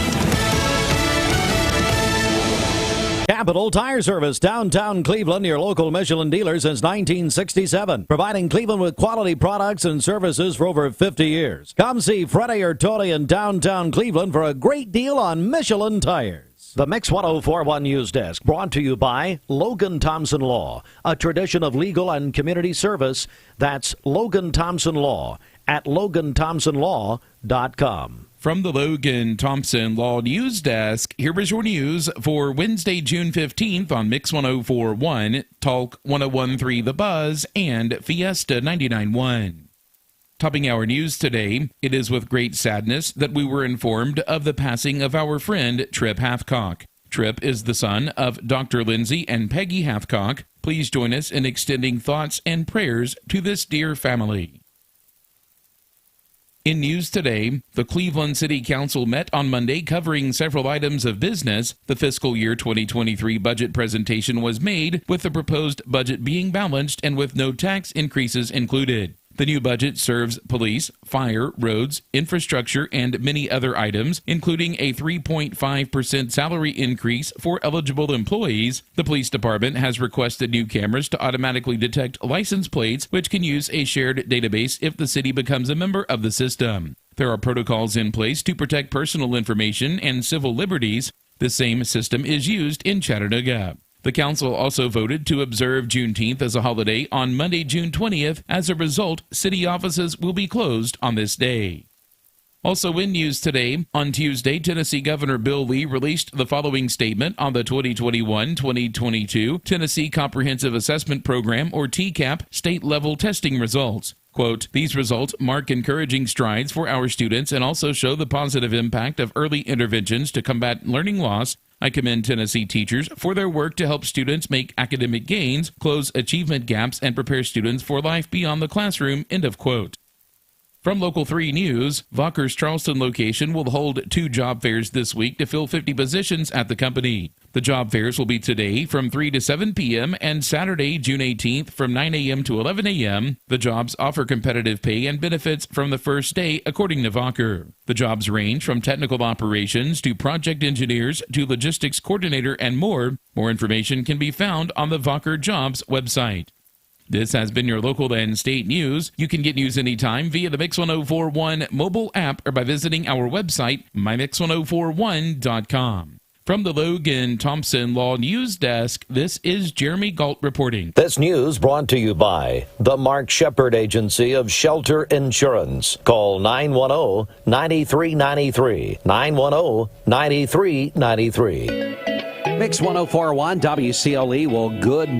Capital Tire Service, downtown Cleveland, your local Michelin dealer since 1967. Providing Cleveland with quality products and services for over 50 years. Come see Freddie or Tony in downtown Cleveland for a great deal on Michelin tires. The Mix 1041 News Desk, brought to you by Logan Thompson Law, a tradition of legal and community service. That's Logan Thompson Law at LoganThompsonLaw.com. From the Logan Thompson Law News Desk, here is your news for Wednesday, June 15th on Mix 1041, Talk 1013 The Buzz, and Fiesta 99.1. Topping our news today, it is with great sadness that we were informed of the passing of our friend Trip Hathcock. Trip is the son of Dr. Lindsay and Peggy Hathcock. Please join us in extending thoughts and prayers to this dear family. In news today, the Cleveland City Council met on Monday covering several items of business. The fiscal year 2023 budget presentation was made, with the proposed budget being balanced and with no tax increases included. The new budget serves police, fire, roads, infrastructure, and many other items, including a 3.5% salary increase for eligible employees. The police department has requested new cameras to automatically detect license plates, which can use a shared database if the city becomes a member of the system. There are protocols in place to protect personal information and civil liberties. The same system is used in Chattanooga. The council also voted to observe Juneteenth as a holiday on Monday, June 20th. As a result, city offices will be closed on this day. Also in news today, on Tuesday, Tennessee Governor Bill Lee released the following statement on the 2021-2022 Tennessee Comprehensive Assessment Program, or TCAP, state-level testing results. Quote, "These results mark encouraging strides for our students and also show the positive impact of early interventions to combat learning loss. I commend Tennessee teachers for their work to help students make academic gains, close achievement gaps, and prepare students for life beyond the classroom." End of quote. From Local 3 News, Vocker's Charleston location will hold 2 job fairs this week to fill 50 positions at the company. The job fairs will be today from 3 to 7 p.m. and Saturday, June 18th from 9 a.m. to 11 a.m. The jobs offer competitive pay and benefits from the first day, according to Vocker. The jobs range from technical operations to project engineers to logistics coordinator and more. More information can be found on the Vocker Jobs website. This has been your local and state news. You can get news anytime via the Mix 1041 mobile app or by visiting our website, mymix1041.com. From the Logan Thompson Law News Desk, this is Jeremy Galt reporting. This news brought to you by the Mark Shepard Agency of Shelter Insurance. Call 910-9393. 910-9393. Mix 1041 WCLE will good